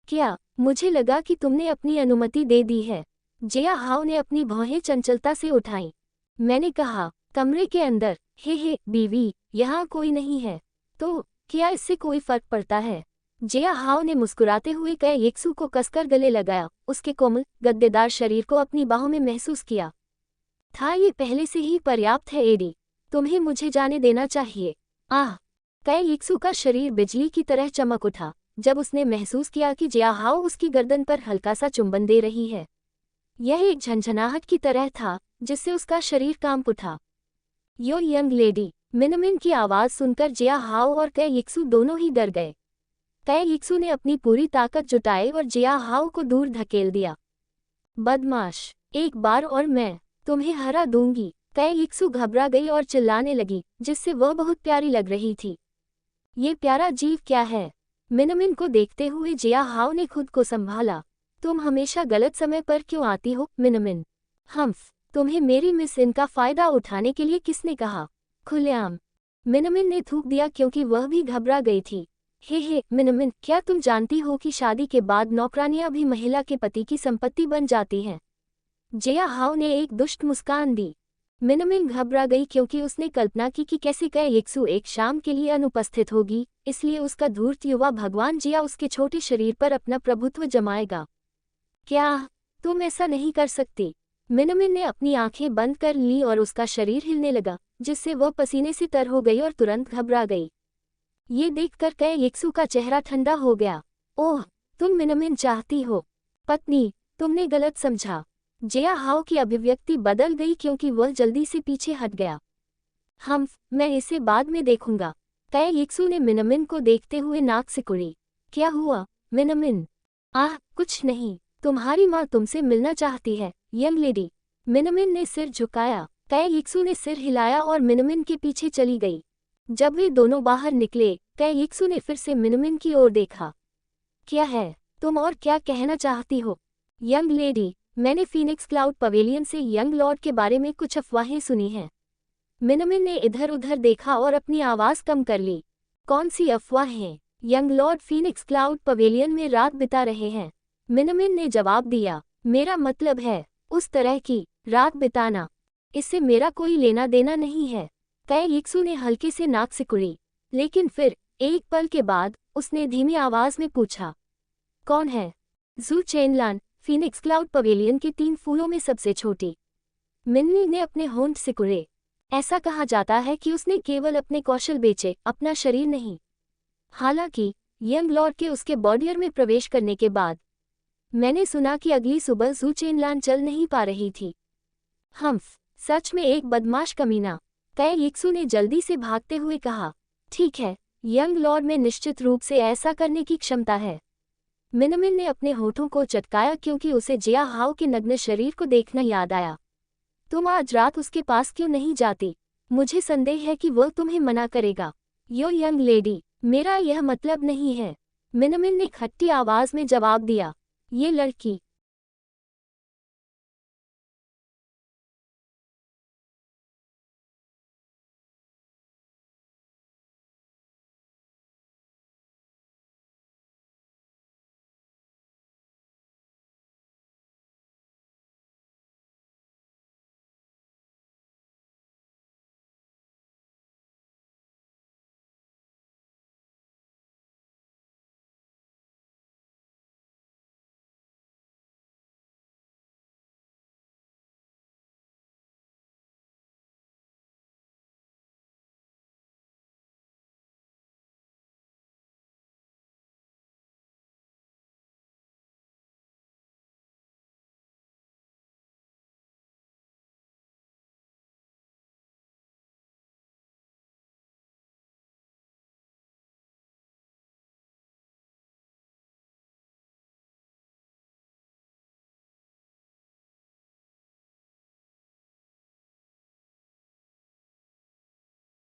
क्या? मुझे लगा कि तुमने अपनी अनुमति दे दी है। जिया हाओ ने अपनी भौहें चंचलता से उठाईं। मैंने कहा, कमरे के अंदर। हे बीवी, यहाँ कोई नहीं है। तो क्या इससे कोई फर्क पड़ता है? जिया हाओ ने मुस्कुराते हुए काइलिक्सू को कसकर गले लगाया, उसके कोमल गद्देदार शरीर को अपनी बाहों में महसूस किया। था ये पहले से ही पर्याप्त है एडी, तुम्हें मुझे जाने देना चाहिए। आह! काइलिक्सू का शरीर बिजली की तरह चमक उठा जब उसने महसूस किया कि जिया हाओ उसकी गर्दन पर हल्का सा चुंबन दे रही है। यह एक झंझनाहट की तरह था जिससे उसका शरीर कांप उठा। यो यंग लेडी, मिनमिन की आवाज़ सुनकर जिया हाओ और काइलिक्सू दोनों ही डर गए। काइलिक्सू ने अपनी पूरी ताकत जुटाई और जिया हाओ को दूर धकेल दिया। बदमाश, एक बार और मैं तुम्हें हरा दूंगी। काइलिक्सू घबरा गई और चिल्लाने लगी, जिससे वह बहुत प्यारी लग रही थी। ये प्यारा जीव क्या है? मिनमिन को देखते हुए जिया हाओ ने खुद को संभाला। तुम हमेशा गलत समय पर क्यों आती हो मिनमिन? हम्फ, तुम्हें मेरी मिस इन का फायदा उठाने के लिए किसने कहा? खुलेआम। मिनमिन ने थूक दिया क्योंकि वह भी घबरा गई थी। हे मिनमिन, क्या तुम जानती हो कि शादी के बाद नौकरानियां भी महिला के पति की संपत्ति बन जाती हैं? जिया हाओ ने एक दुष्ट मुस्कान दी। मिनमिन घबरा गई क्योंकि उसने कल्पना की कि कैसे काइलिक्सू एक शाम के लिए अनुपस्थित होगी, इसलिए उसका धूर्त युवा भगवान जिया उसके छोटे शरीर पर अपना प्रभुत्व जमाएगा। क्या? तुम ऐसा नहीं कर सकती। मिनमिन ने अपनी आंखें बंद कर ली और उसका शरीर हिलने लगा, जिससे वह पसीने से तर हो गई और तुरंत घबरा गई। ये देखकर काइलिक्सू का चेहरा ठंडा हो गया। ओह, तुम मिनमिन चाहती हो? पत्नी, तुमने गलत समझा। जिया हाओ की अभिव्यक्ति बदल गई क्योंकि वह जल्दी से पीछे हट गया। मैं इसे बाद में देखूंगा। काइलिक्सू ने मिनमिन को देखते हुए नाक सिकुड़ी। क्या हुआ मिनमिन? आह, कुछ नहीं। तुम्हारी माँ तुमसे मिलना चाहती है यंग लेडी। मिनमिन ने सिर झुकाया। काइलिक्सू ने सिर हिलाया और मिनमिन के पीछे चली गई। जब वे दोनों बाहर निकले, काइलिक्सू ने फिर से मिनमिन की ओर देखा। क्या है? तुम और क्या कहना चाहती हो? यंग लेडी, मैंने फीनिक्स क्लाउड पवेलियन से यंग लॉर्ड के बारे में कुछ अफवाहें सुनी हैं। मिनमिन ने इधर उधर देखा और अपनी आवाज़ कम कर ली। कौन सी अफवाहें? Young Lord Phoenix cloud pavilion में रात बिता रहे हैं। मिनमिन ने जवाब दिया। मेरा मतलब है, उस तरह की रात बिताना। इससे मेरा कोई लेना देना नहीं है। काइलिक्सू ने हल्के से नाक सिकुड़ी, लेकिन फिर एक पल के बाद उसने धीमी आवाज़ में पूछा, कौन है? जू चेनलान, फीनिक्स क्लाउड पवेलियन के 3 फूलों में सबसे छोटी। मिनमिन ने अपने होंठ सिकुड़े। ऐसा कहा जाता है कि उसने केवल अपने कौशल बेचे, अपना शरीर नहीं। हालांकि यंग लॉर्ड के उसके बॉडियर में प्रवेश करने के बाद मैंने सुना कि अगली सुबह जू चेनलान चल नहीं पा रही थी। सच में एक बदमाश कमीना। काइलिक्सू ने जल्दी से भागते हुए कहा। ठीक है, यंग लॉर्ड में निश्चित रूप से ऐसा करने की क्षमता है। मिनमिन ने अपने होठों को चटकाया क्योंकि उसे जिया हाओ के नग्न शरीर को देखना याद आया। तुम आज रात उसके पास क्यों नहीं जाती? मुझे संदेह है कि वह तुम्हें मना करेगा। यो यंग लेडी, मेरा यह मतलब नहीं है। मिनमिन ने खट्टी आवाज में जवाब दिया। ये लड़की